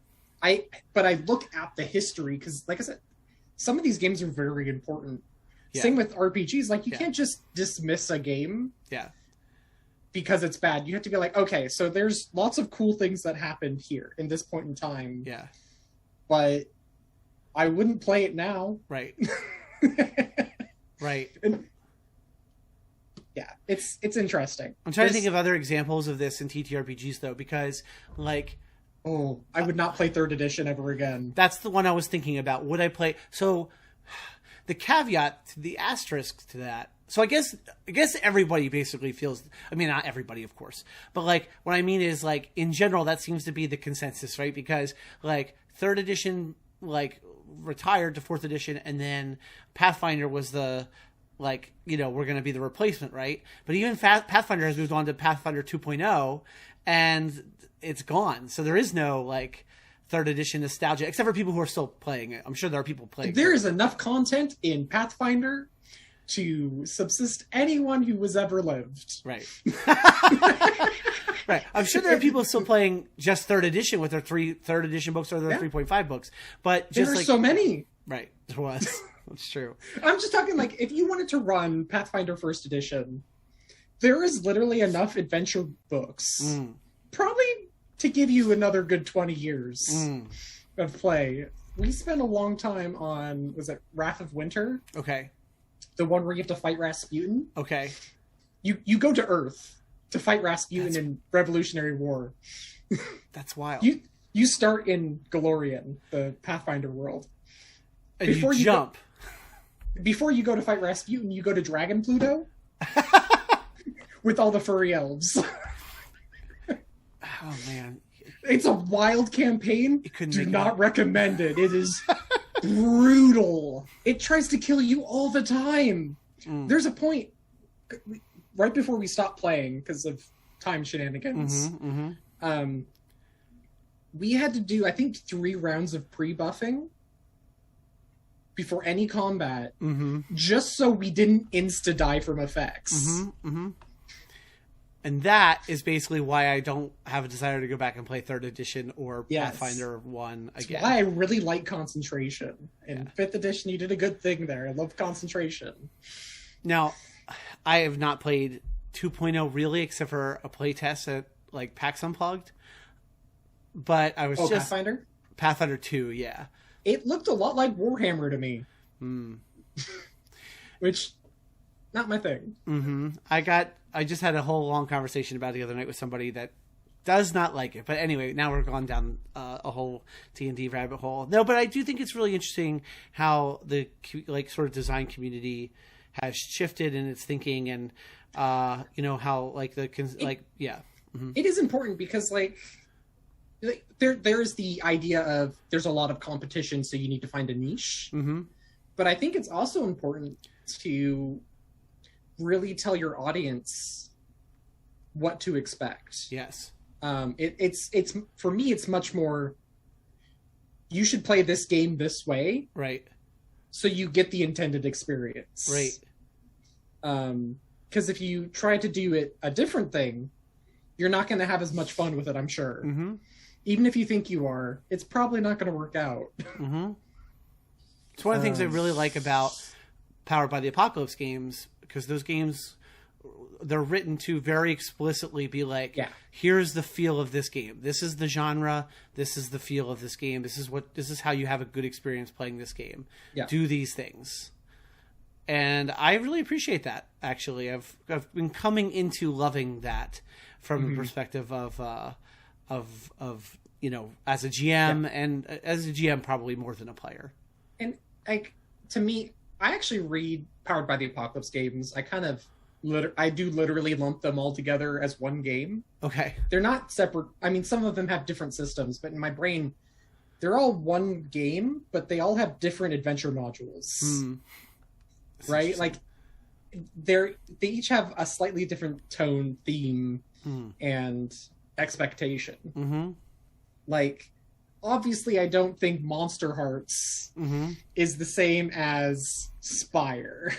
Speaker 2: But I look at the history because, like I said, some of these games are very important. Yeah. Same with RPGs. Like you can't just dismiss a game.
Speaker 1: Yeah.
Speaker 2: Because it's bad. You have to be like, okay, so there's lots of cool things that happened here in this point in time.
Speaker 1: Yeah.
Speaker 2: But I wouldn't play it now.
Speaker 1: Right. Right.
Speaker 2: And, yeah, it's interesting.
Speaker 1: I'm trying to think of other examples of this in TTRPGs though, because like,
Speaker 2: oh, I would not play 3rd edition ever again.
Speaker 1: that's the one I was thinking about. Would I play? So the caveat, the asterisk to that. So I guess everybody basically feels. I mean, not everybody, of course, but like what I mean is like in general, that seems to be the consensus, right? Because like 3rd edition, like retired to 4th edition, and then Pathfinder was the like, you know, we're going to be the replacement, right? But even Pathfinder has moved on to Pathfinder 2.0, and it's gone. So there is no like 3rd edition nostalgia, except for people who are still playing it. I'm sure there are people playing.
Speaker 2: There is enough content in Pathfinder to subsist anyone who has ever lived.
Speaker 1: Right. Right. I'm sure there are people still playing just 3rd edition with their 3rd edition books or their 3.5 books. But just
Speaker 2: there are so many.
Speaker 1: Right. There was. That's true.
Speaker 2: I'm just talking like if you wanted to run Pathfinder 1st edition, there is literally enough adventure books, probably to give you another good 20 years of play. We spent a long time on, was it Wrath of Winter?
Speaker 1: Okay.
Speaker 2: The one where you have to fight Rasputin.
Speaker 1: Okay.
Speaker 2: You go to Earth to fight Rasputin in Revolutionary War.
Speaker 1: That's wild.
Speaker 2: You start in Galorian, the Pathfinder world.
Speaker 1: And before you jump.
Speaker 2: Before you go to fight Rasputin, you go to Dragon Pluto with all the furry elves.
Speaker 1: Oh man,
Speaker 2: it's a wild campaign. Do not recommend it. It is brutal. It tries to kill you all the time. There's a point right before we stopped playing because of time shenanigans. We had to do, I think, 3 rounds of pre-buffing before any combat, just so we didn't insta-die from effects.
Speaker 1: And that is basically why I don't have a desire to go back and play 3rd edition or Pathfinder 1 again.
Speaker 2: That's why I really like concentration. In 5th edition, you did a good thing there. I love concentration.
Speaker 1: Now, I have not played 2.0 really, except for a playtest at like PAX Unplugged. But I was just...
Speaker 2: Pathfinder?
Speaker 1: Pathfinder 2, yeah.
Speaker 2: It looked a lot like Warhammer to me. Which, not my thing.
Speaker 1: I just had a whole long conversation about it the other night with somebody that does not like it. But anyway, now we're gone down a whole D&D rabbit hole. No, but I do think it's really interesting how the like sort of design community has shifted in its thinking, and you know how like the
Speaker 2: It is important because like there's the idea of there's a lot of competition, so you need to find a niche. But I think it's also important to really tell your audience what to expect.
Speaker 1: Yes.
Speaker 2: It's for me, it's much more, you should play this game this way.
Speaker 1: Right.
Speaker 2: So you get the intended experience.
Speaker 1: Right.
Speaker 2: Because if you try to do it a different thing, you're not going to have as much fun with it, I'm sure. Even if you think you are, it's probably not going to work out. It's
Speaker 1: one of the things I really like about Powered by the Apocalypse games, because those games, they're written to very explicitly be like, here's the feel of this game. This is the genre. This is the feel of this game. This is how you have a good experience playing this game. Do these things. And I really appreciate that, actually. I've been coming into loving that from the perspective of you know, as a GM, and as a GM probably more than a player.
Speaker 2: And like, to me, I actually read Powered by the Apocalypse games. I kind of I do literally lump them all together as one game.
Speaker 1: Okay. They're
Speaker 2: not separate. I mean, some of them have different systems, but in my brain, they're all one game, but they all have different adventure modules. Right? Like, they each have a slightly different tone, theme, and expectation. Like, obviously, I don't think Monster Hearts is the same as Spire.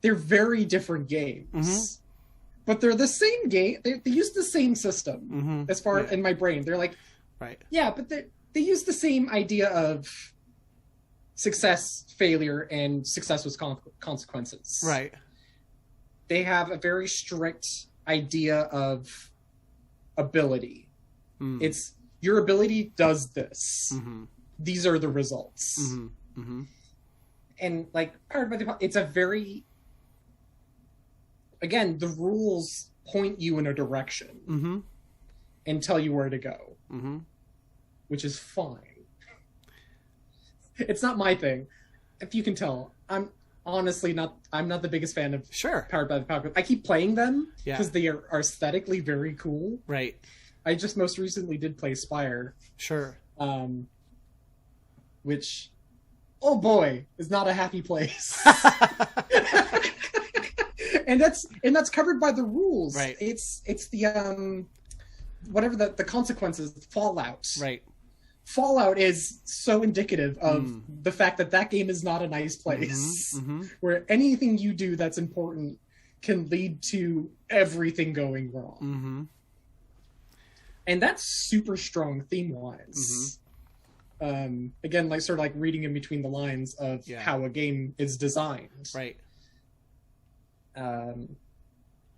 Speaker 2: They're very different games, but they're the same game. They use the same system as far in my brain. They're like, but they use the same idea of success, failure, and success with consequences.
Speaker 1: Right.
Speaker 2: They have a very strict idea of ability. It's your ability does this.
Speaker 1: Mm-hmm.
Speaker 2: These are the results.
Speaker 1: Mm-hmm. Mm-hmm.
Speaker 2: And like Powered by the it's a very, again, the rules point you in a direction
Speaker 1: Mm-hmm.
Speaker 2: and tell you where to go,
Speaker 1: Mm-hmm.
Speaker 2: which is fine. It's not my thing. If you can tell, I'm honestly not the biggest fan of
Speaker 1: Sure.
Speaker 2: Powered by the Power. I keep playing them
Speaker 1: Yeah.
Speaker 2: because they are aesthetically very cool.
Speaker 1: Right.
Speaker 2: I just most recently did play Spire,
Speaker 1: Sure.
Speaker 2: which, oh boy, is not a happy place. and that's covered by the rules.
Speaker 1: Right.
Speaker 2: It's the whatever the consequences, Fallout.
Speaker 1: Right.
Speaker 2: Fallout is so indicative of the fact that that game is not a nice place,
Speaker 1: Mm-hmm.
Speaker 2: where anything you do that's important can lead to everything going wrong.
Speaker 1: Mm-hmm.
Speaker 2: And that's super strong theme-wise. Again, like sort of like reading in between the lines of how a game is designed.
Speaker 1: Right.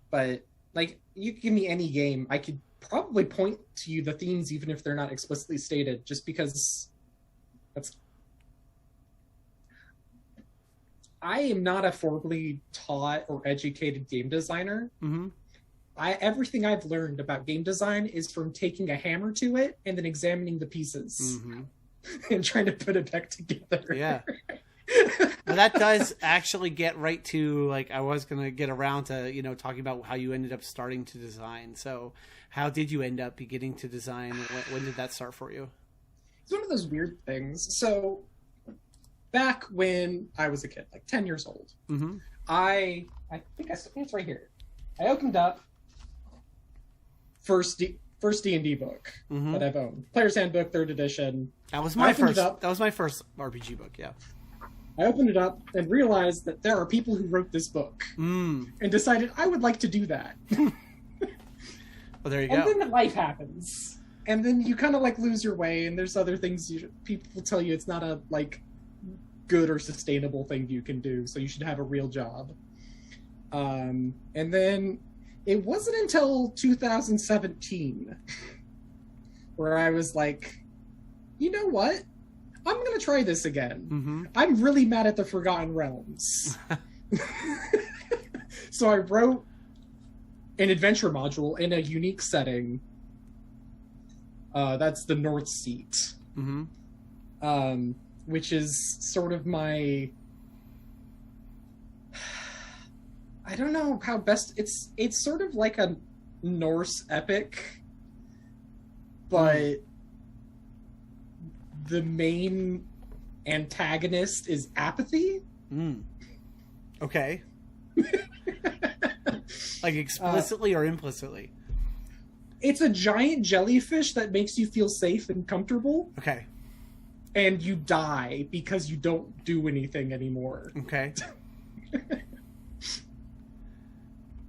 Speaker 2: But like, you could give me any game, I could probably point to you the themes even if they're not explicitly stated, just because I am not a formally taught or educated game designer.
Speaker 1: Mm-hmm.
Speaker 2: Everything I've learned about game design is from taking a hammer to it and then examining the pieces and trying to put it back together.
Speaker 1: Yeah. Well, that does actually get right to, like, I was going to get around to, talking about how you ended up starting to design. So how did you end up beginning to design? When did that start for you?
Speaker 2: It's one of those weird things. So back when I was a kid, like 10 years old, I think it's right here. I opened up first D&D book that I've owned. Player's Handbook, 3rd edition.
Speaker 1: That was my first. That was my first RPG book. Yeah.
Speaker 2: I opened it up and realized that there are people who wrote this book and decided I would like to do that.
Speaker 1: Well, there you go.
Speaker 2: And then life happens, and then you kind of like lose your way, and there's other things people will tell you it's not a like good or sustainable thing you can do, so you should have a real job. And then it wasn't until 2017 where I was like, you know what? I'm going to try this again. I'm really mad at the Forgotten Realms. So I wrote an adventure module in a unique setting. That's the North Seat. Which is sort of my... I don't know how best... It's sort of like a Norse epic, but... the main antagonist is apathy.
Speaker 1: Okay. Like explicitly or implicitly?
Speaker 2: It's a giant jellyfish that makes you feel safe and comfortable.
Speaker 1: Okay.
Speaker 2: And you die because you don't do anything anymore.
Speaker 1: Okay.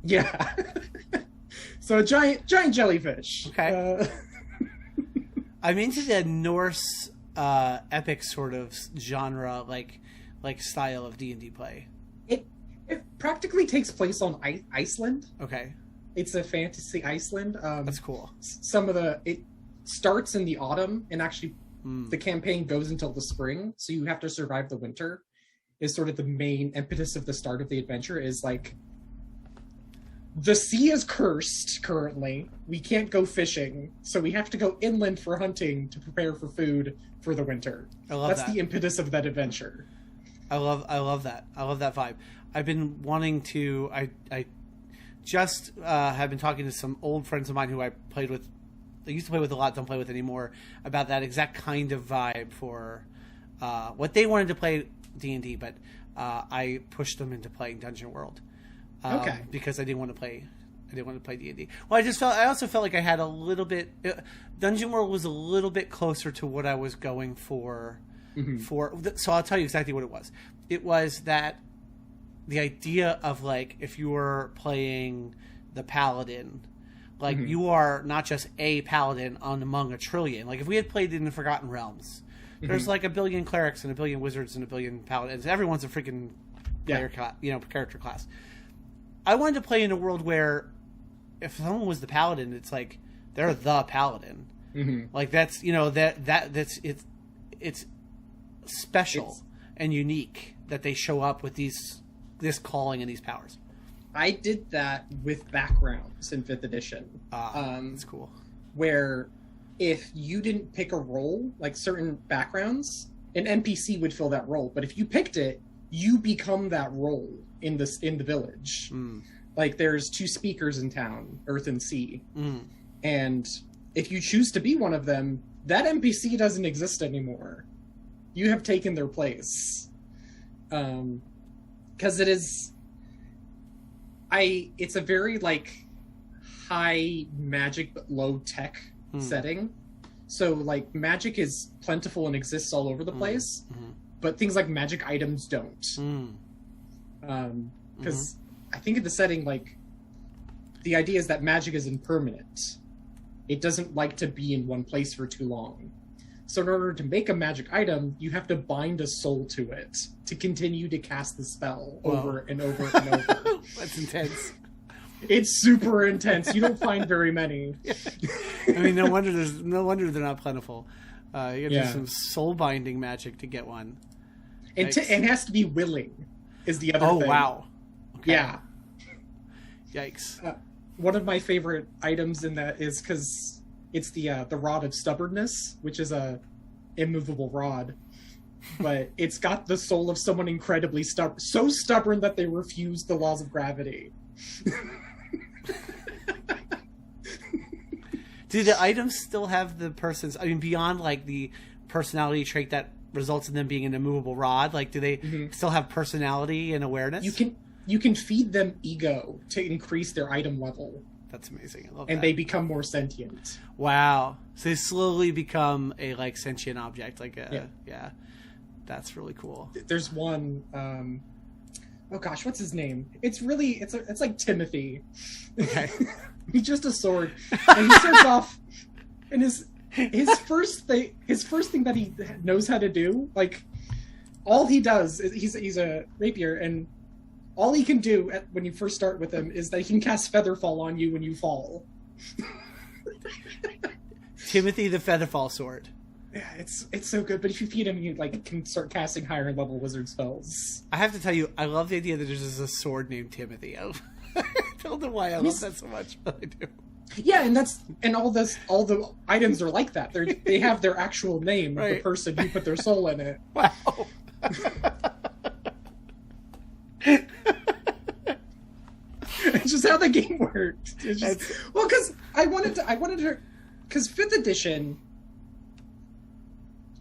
Speaker 2: Yeah. So a giant jellyfish.
Speaker 1: Okay. I'm into the Norse epic sort of genre, like style of D&D play.
Speaker 2: It practically takes place on Iceland.
Speaker 1: Okay.
Speaker 2: It's a fantasy Iceland.
Speaker 1: That's cool.
Speaker 2: It starts in the autumn, and actually the campaign goes until the spring, so you have to survive the winter. Is sort of the main impetus of the start of the adventure, is like, the sea is cursed currently. We can't go fishing, so we have to go inland for hunting to prepare for food for the winter. That's the impetus of that adventure.
Speaker 1: I love that. I love that vibe. I've been wanting to. I just have been talking to some old friends of mine who I used to play with a lot, don't play with anymore, about that exact kind of vibe for what they wanted to play D&D, but I pushed them into playing Dungeon World. Because I didn't want to play D&D. Well, I also felt like I had a little bit. Dungeon World was a little bit closer to what I was going for. So I'll tell you exactly what it was. It was that the idea of, like, if you were playing the paladin, like, you are not just a paladin among a trillion. Like, if we had played in the Forgotten Realms, there's like a billion clerics and a billion wizards and a billion paladins. Everyone's a freaking character class. I wanted to play in a world where if someone was the paladin, it's like they're the paladin. Like that's that's it's special and unique that they show up with this calling and these powers.
Speaker 2: I did that with backgrounds in 5th edition.
Speaker 1: That's cool.
Speaker 2: Where if you didn't pick a role, like certain backgrounds, an NPC would fill that role. But if you picked it, you become that role in the village. Like there's 2 speakers in town, Earth and Sea. And if you choose to be one of them, that NPC doesn't exist anymore. You have taken their place. Because it's a very like high magic but low tech setting. So like magic is plentiful and exists all over the place, but things like magic items don't. Because I think in the setting, like the idea is that magic is impermanent. It doesn't like to be in one place for too long. So in order to make a magic item, you have to bind a soul to it to continue to cast the spell over and over and over.
Speaker 1: That's intense.
Speaker 2: It's super intense. You don't find very many.
Speaker 1: I mean, no wonder they're not plentiful. You gotta do some soul binding magic to get one.
Speaker 2: And it has to be willing. Is the other thing.
Speaker 1: Oh wow! Okay.
Speaker 2: Yeah.
Speaker 1: Yikes!
Speaker 2: One of my favorite items in that is because it's the rod of stubbornness, which is a immovable rod, but it's got the soul of someone incredibly stubborn, so stubborn that they refuse the laws of gravity.
Speaker 1: Do the items still have the person's? I mean, beyond like the personality trait that results in them being an immovable rod, like do they still have personality and awareness?
Speaker 2: You can feed them ego to increase their item level.
Speaker 1: That's amazing. I love
Speaker 2: and
Speaker 1: that.
Speaker 2: they become more sentient.
Speaker 1: Wow! So they slowly become a like sentient object, like a yeah. That's really cool.
Speaker 2: There's one. Oh gosh, what's his name? It's like Timothy.
Speaker 1: Okay.
Speaker 2: He's just a sword, and he starts off, and his first thing that he knows how to do, like all he does is he's a rapier, and all he can do when you first start with him is that he can cast Featherfall on you when you fall.
Speaker 1: Timothy the Featherfall sword.
Speaker 2: Yeah, it's so good. But if you feed him, you like can start casting higher level wizard spells.
Speaker 1: I have to tell you, I love the idea that there's just a sword named Timothy. I don't know why I love that so much, but I do.
Speaker 2: Yeah, and all the items are like that. They have their actual name of the person who put their soul in it.
Speaker 1: Wow.
Speaker 2: It's just how the game worked. Because I wanted to, because 5th edition,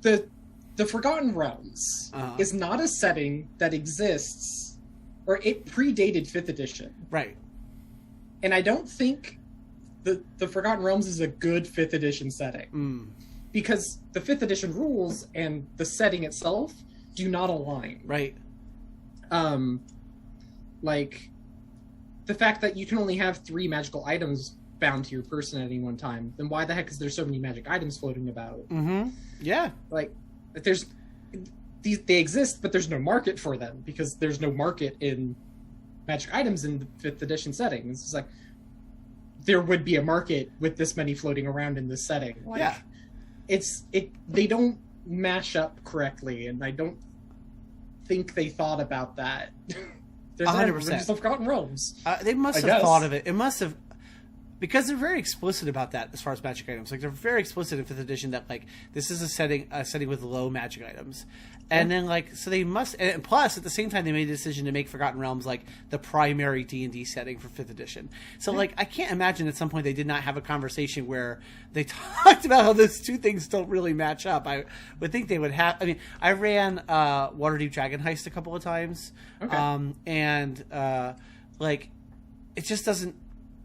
Speaker 2: the Forgotten Realms is not a setting that exists, or it predated 5th edition.
Speaker 1: Right.
Speaker 2: And I don't think the Forgotten Realms is a good 5th edition setting. Because the 5th edition rules and the setting itself do not align.
Speaker 1: Right.
Speaker 2: Like the fact that you can only have 3 magical items bound to your person at any one time, then why the heck is there so many magic items floating about?
Speaker 1: Yeah.
Speaker 2: Like they exist, but there's no market for them because there's no market in magic items in the 5th edition setting. It's just like there would be a market with this many floating around in this setting. Like, they don't mash up correctly, and I don't think they thought about that. There's
Speaker 1: 100%.
Speaker 2: Just the Forgotten Realms.
Speaker 1: They must have thought of it. It must have, because they're very explicit about that as far as magic items. Like they're very explicit in 5th edition that like this is a setting with low magic items, and then like so they must. And plus, at the same time, they made a decision to make Forgotten Realms like the primary D&D setting for 5th edition. So like I can't imagine at some point they did not have a conversation where they talked about how those two things don't really match up. I would think they would have. I mean, I ran Waterdeep Dragon Heist a couple of times, and like it just doesn't.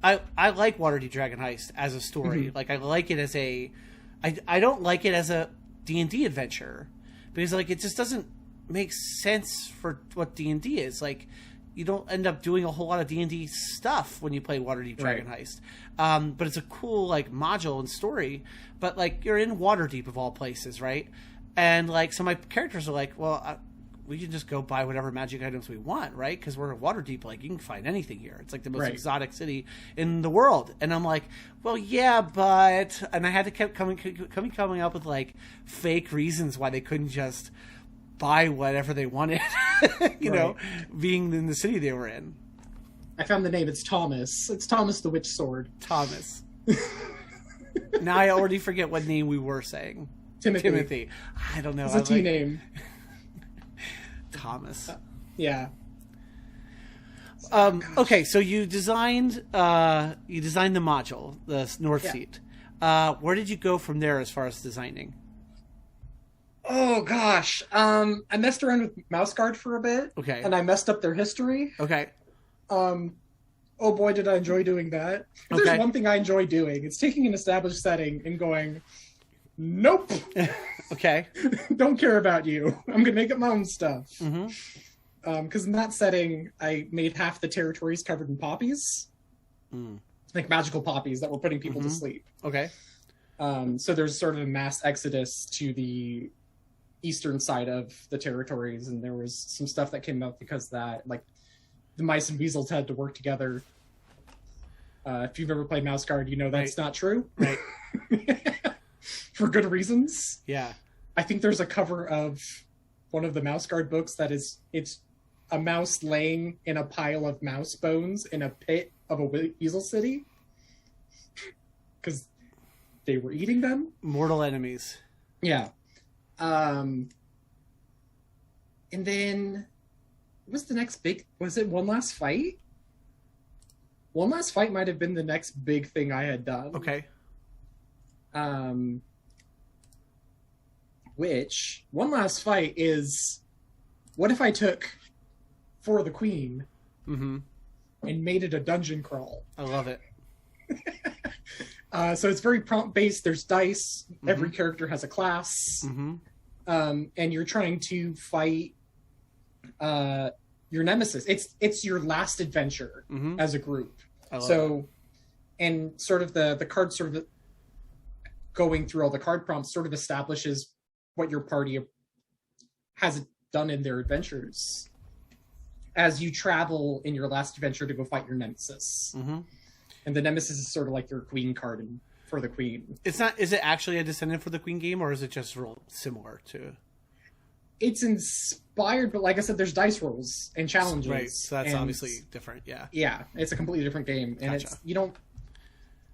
Speaker 1: I like Waterdeep Dragon Heist as a story. Like I like it as a, I don't like it as a D&D adventure because like it just doesn't make sense for what D&D is. Like you don't end up doing a whole lot of D&D stuff when you play Waterdeep Dragon Heist. But it's a cool like module and story. But like you're in Waterdeep of all places, right? And like so my characters are like, well, we can just go buy whatever magic items we want, right? Because we're Waterdeep, like, you can find anything here. It's like the most exotic city in the world. And I'm like, well, yeah, but... And I had to keep coming up with, like, fake reasons why they couldn't just buy whatever they wanted, you know, being in the city they were in.
Speaker 2: I found the name. It's Thomas. It's Thomas the Witch Sword.
Speaker 1: Thomas. Now I already forget what name we were saying. Timothy. I don't know.
Speaker 2: It's a T name.
Speaker 1: Thomas.
Speaker 2: Yeah.
Speaker 1: Okay, so you designed the module, the North Seat. Where did you go from there as far as designing?
Speaker 2: Oh gosh, I messed around with Mouse Guard for a bit.
Speaker 1: Okay.
Speaker 2: And I messed up their history.
Speaker 1: Okay.
Speaker 2: Oh boy, did I enjoy doing that. If there's one thing I enjoy doing, it's taking an established setting and going, nope.
Speaker 1: Okay.
Speaker 2: Don't care about you. I'm gonna make up my own stuff.
Speaker 1: Mm-hmm.
Speaker 2: Because in that setting, I made half the territories covered in poppies, like magical poppies that were putting people to sleep.
Speaker 1: Okay.
Speaker 2: So there's sort of a mass exodus to the eastern side of the territories, and there was some stuff that came up because that, like, the mice and weasels had to work together. If you've ever played Mouse Guard, you know that's not true.
Speaker 1: Right.
Speaker 2: For good reasons.
Speaker 1: Yeah.
Speaker 2: I think there's a cover of one of the Mouse Guard books that it's a mouse laying in a pile of mouse bones in a pit of a weasel city. Because they were eating them.
Speaker 1: Mortal enemies.
Speaker 2: Yeah. And then... What was the next big... Was it One Last Fight? One Last Fight might have been the next big thing I had done.
Speaker 1: Okay.
Speaker 2: Which, One Last Fight is... What if I took For the Queen and made it a dungeon crawl?
Speaker 1: I love it.
Speaker 2: So it's very prompt-based. There's dice. Every character has a class. And you're trying to fight... your nemesis. It's your last adventure as a group. So, and sort of the card sort of going through all the card prompts sort of establishes what your party has done in their adventures as you travel in your last adventure to go fight your nemesis. And the nemesis is sort of like your queen card for the queen.
Speaker 1: It's not. Is it actually a Descendant for the Queen game, or is it just real similar to?
Speaker 2: It's inspired, but like I said, there's dice rolls and challenges.
Speaker 1: Right, so that's obviously different, yeah.
Speaker 2: Yeah, it's a completely different game. And
Speaker 1: Gotcha.
Speaker 2: it's, you don't...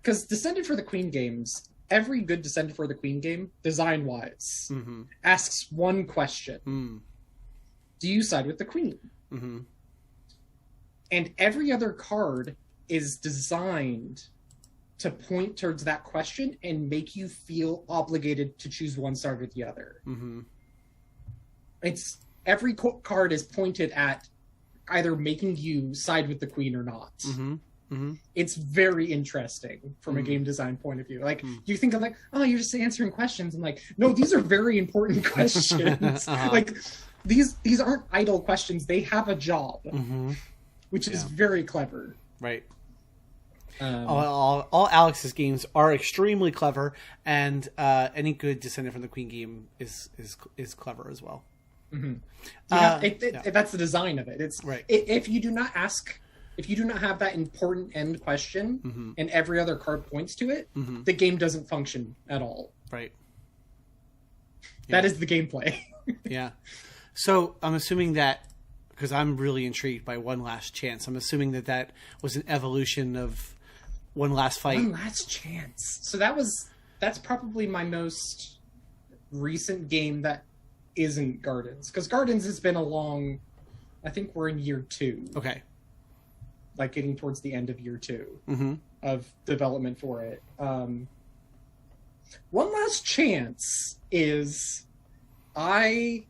Speaker 2: Because Descendant for the Queen games, every good Descendant for the Queen game, design-wise, asks one question. Do you side with the Queen? And every other card is designed to point towards that question and make you feel obligated to choose one side or the other. It's every card is pointed at either making you side with the queen or not. It's very interesting from a game design point of view. Like you think of like, oh, you're just answering questions. I'm like, no, these are very important questions. Like these aren't idle questions. They have a job, which is very clever.
Speaker 1: Right. All Alex's games are extremely clever, and any good Descendant from the Queen game is clever as well.
Speaker 2: That's the design of it. It's
Speaker 1: right.
Speaker 2: If you do not have that important end question, and every other card points to it, the game doesn't function at all.
Speaker 1: Right.
Speaker 2: That is the gameplay.
Speaker 1: Yeah. So I'm assuming that, because I'm really intrigued by One Last Chance, I'm assuming that was an evolution of One Last Fight.
Speaker 2: One Last Chance. So that's probably my most recent game that isn't Gardens, because Gardens has been along. I think we're in year 2.
Speaker 1: Okay.
Speaker 2: Like getting towards the end of year 2 of development for it. One Last Chance is I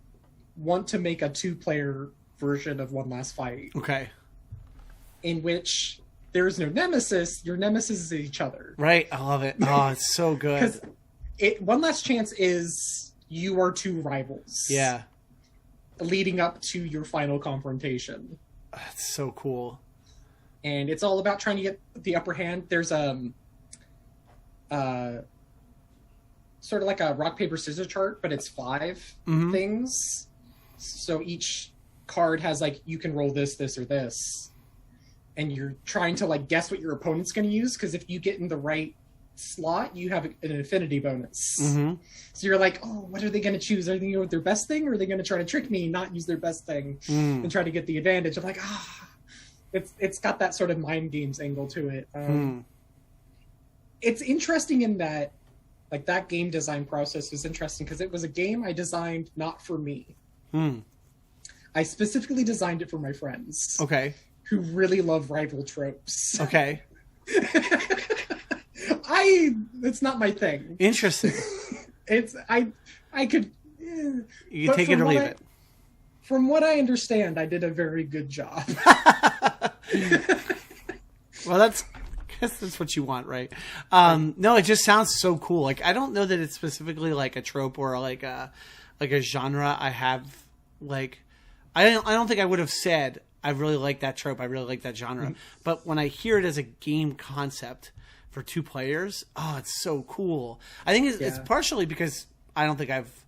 Speaker 2: want to make a 2-player version of One Last Fight.
Speaker 1: Okay.
Speaker 2: In which there is no nemesis. Your nemesis is each other.
Speaker 1: Right. I love it. Oh, it's so good.
Speaker 2: Because One Last Chance is you are 2 rivals.
Speaker 1: Yeah.
Speaker 2: Leading up to your final confrontation.
Speaker 1: That's so cool.
Speaker 2: And it's all about trying to get the upper hand. There's sort of like a rock, paper, scissors chart, but it's 5 things. So each card has like, you can roll this, this, or this, and you're trying to like guess what your opponent's going to use, because if you get in the right slot, you have an affinity bonus.
Speaker 1: Mm-hmm.
Speaker 2: So you're like, oh, what are they going to choose? Are they going to go with their best thing, or are they going to try to trick me, not use their best thing, and try to get the advantage? I'm like, it's got that sort of mind games angle to it. It's interesting in that, like, that game design process was interesting because it was a game I designed not for me. I specifically designed it for my friends.
Speaker 1: Okay.
Speaker 2: Who really love rival tropes.
Speaker 1: Okay.
Speaker 2: It's not my thing.
Speaker 1: Interesting.
Speaker 2: I could.
Speaker 1: You can take it or leave it.
Speaker 2: From what I understand, I did a very good job.
Speaker 1: Well, I guess that's what you want, right? No, it just sounds so cool. Like, I don't know that it's specifically like a trope or like a genre. I have like, I don't think I would have said I really like that trope. I really like that genre. But when I hear it as a game concept for 2 players, oh, it's so cool. I think it's partially because I don't think I've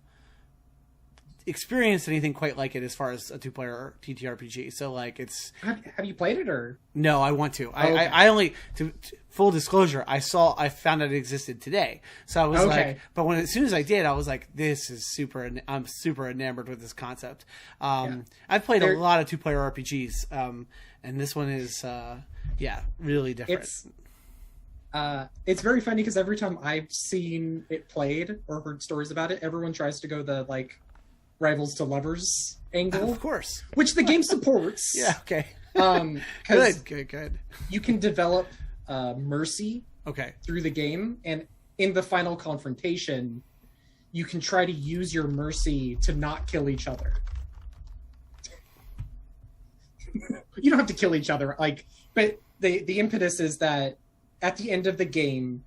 Speaker 1: experienced anything quite like it as far as a 2-player TTRPG. So like, it's
Speaker 2: have you played it or
Speaker 1: no? I want to.
Speaker 2: Okay.
Speaker 1: I only, to full disclosure, I found out it existed today. So I was like, but as soon as I did, I was like, this is super. I'm super enamored with this concept. I've played a lot of 2-player RPGs, and this one is really different.
Speaker 2: It's very funny because every time I've seen it played or heard stories about it, everyone tries to go the like rivals to lovers angle,
Speaker 1: of course,
Speaker 2: which the game supports.
Speaker 1: Yeah, okay. Good.
Speaker 2: You can develop mercy through the game, and in the final confrontation, you can try to use your mercy to not kill each other. You don't have to kill each other, like, but the impetus is that at the end of the game,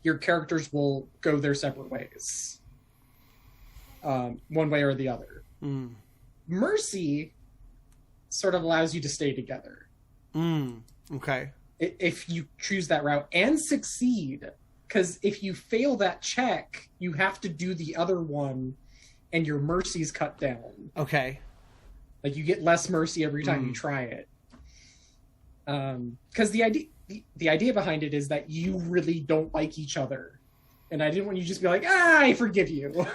Speaker 2: your characters will go their separate ways. One way or the other. Mercy sort of allows you to stay together.
Speaker 1: Okay.
Speaker 2: If you choose that route and succeed, because if you fail that check, you have to do the other one, and your mercy's cut down.
Speaker 1: Okay.
Speaker 2: Like, you get less mercy every time you try it. Because the idea behind it is that you really don't like each other. And I didn't want you to just be like, I forgive you.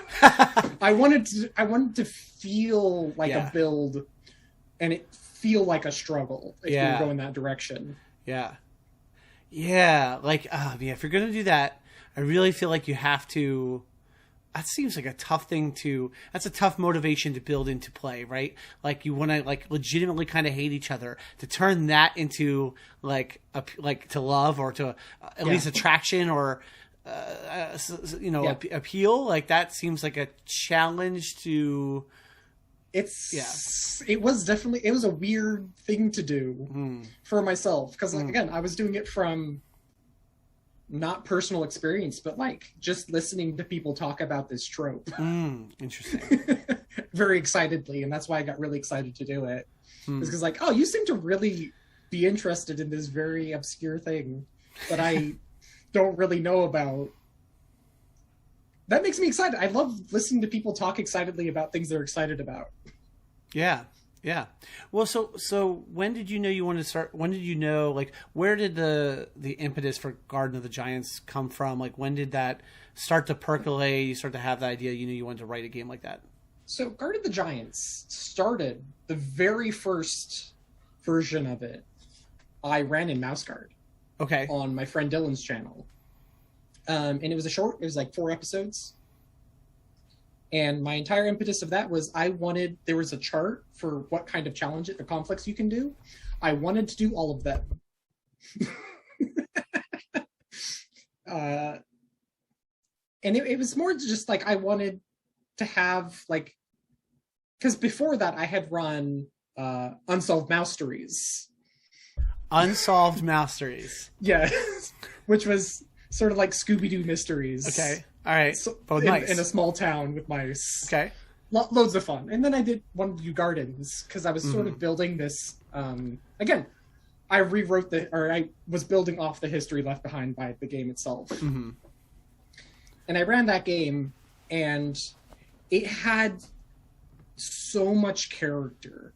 Speaker 2: I wanted to feel like a build, and it feel like a struggle if you were going that direction. Yeah.
Speaker 1: Like, if you're gonna do that, I really feel like you have to. That seems like a tough thing that's a tough motivation to build into play, right? Like, you want to like legitimately kind of hate each other, to turn that into like to love, or to at least attraction, or appeal. Like, that seems like a challenge to.
Speaker 2: It was a weird thing to do for myself, because again, I was doing it from not personal experience, but like just listening to people talk about this trope.
Speaker 1: Interesting.
Speaker 2: Very excitedly, and that's why I got really excited to do it. Because like, oh, you seem to really be interested in this very obscure thing that I don't really know about. That makes me excited. I love listening to people talk excitedly about things they're excited about. Yeah.
Speaker 1: Well, so when did you know you wanted to start? When did you know, like, where did the impetus for Garden of the Giants come from? Like, when did that start to percolate? You start to have the idea you knew you wanted to write a game like that?
Speaker 2: So Garden of the Giants started, the very first version of it, I ran in Mouse Guard.
Speaker 1: Okay.
Speaker 2: On my friend Dylan's channel. And it was it was like 4 episodes. And my entire impetus of that was there was a chart for what kind of challenge or conflicts you can do. I wanted to do all of them. And it was more just like, I wanted to have like, because before that I had run Unsolved Mousteries.
Speaker 1: Unsolved Mousteries.
Speaker 2: Yeah. Which was sort of like Scooby-Doo mysteries.
Speaker 1: Okay. All right.
Speaker 2: In a small town with mice.
Speaker 1: Okay.
Speaker 2: Loads of fun. And then I did one of you gardens, because I was sort of building this. Again, I was building off the history left behind by the game itself. And I ran that game, and it had so much character.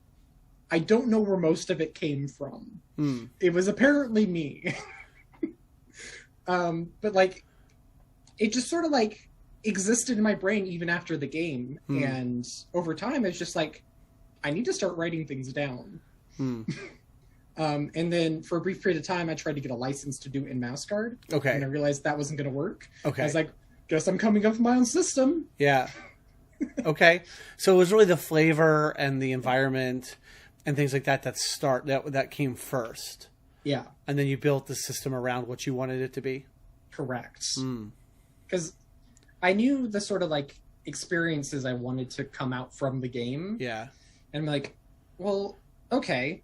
Speaker 2: I don't know where most of it came from. It was apparently me. But like, it just sort of like existed in my brain even after the game. And over time, it's just like, I need to start writing things down. And then for a brief period of time, I tried to get a license to do in-mouse guard.
Speaker 1: Okay.
Speaker 2: And I realized that wasn't going to work.
Speaker 1: Okay.
Speaker 2: I was like, guess I'm coming up with my own system.
Speaker 1: Yeah. Okay. So it was really the flavor and the environment and things like that that came first.
Speaker 2: Yeah.
Speaker 1: And then you built the system around what you wanted it to be.
Speaker 2: Correct. Because I knew the sort of like experiences I wanted to come out from the game.
Speaker 1: Yeah.
Speaker 2: And I'm like, well, okay.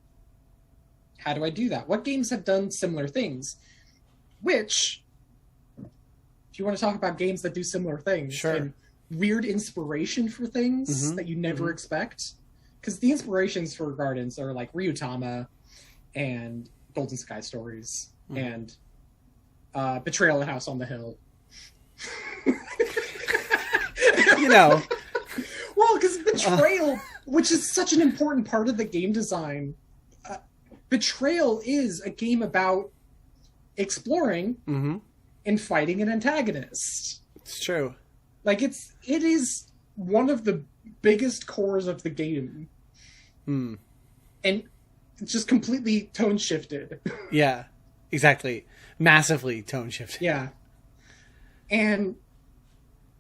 Speaker 2: How do I do that? What games have done similar things? Which, if you want to talk about games that do similar things,
Speaker 1: sure.
Speaker 2: And weird inspiration for things that you never expect, because the inspirations for Gardens are like Ryutama and Golden Sky Stories and Betrayal at House on the Hill.
Speaker 1: You know.
Speaker 2: Well, because Betrayal, which is such an important part of the game design, Betrayal is a game about exploring and fighting an antagonist.
Speaker 1: It's true.
Speaker 2: Like it is one of the biggest cores of the game. And it's just completely tone shifted.
Speaker 1: Yeah, exactly. Massively tone shifted.
Speaker 2: Yeah. And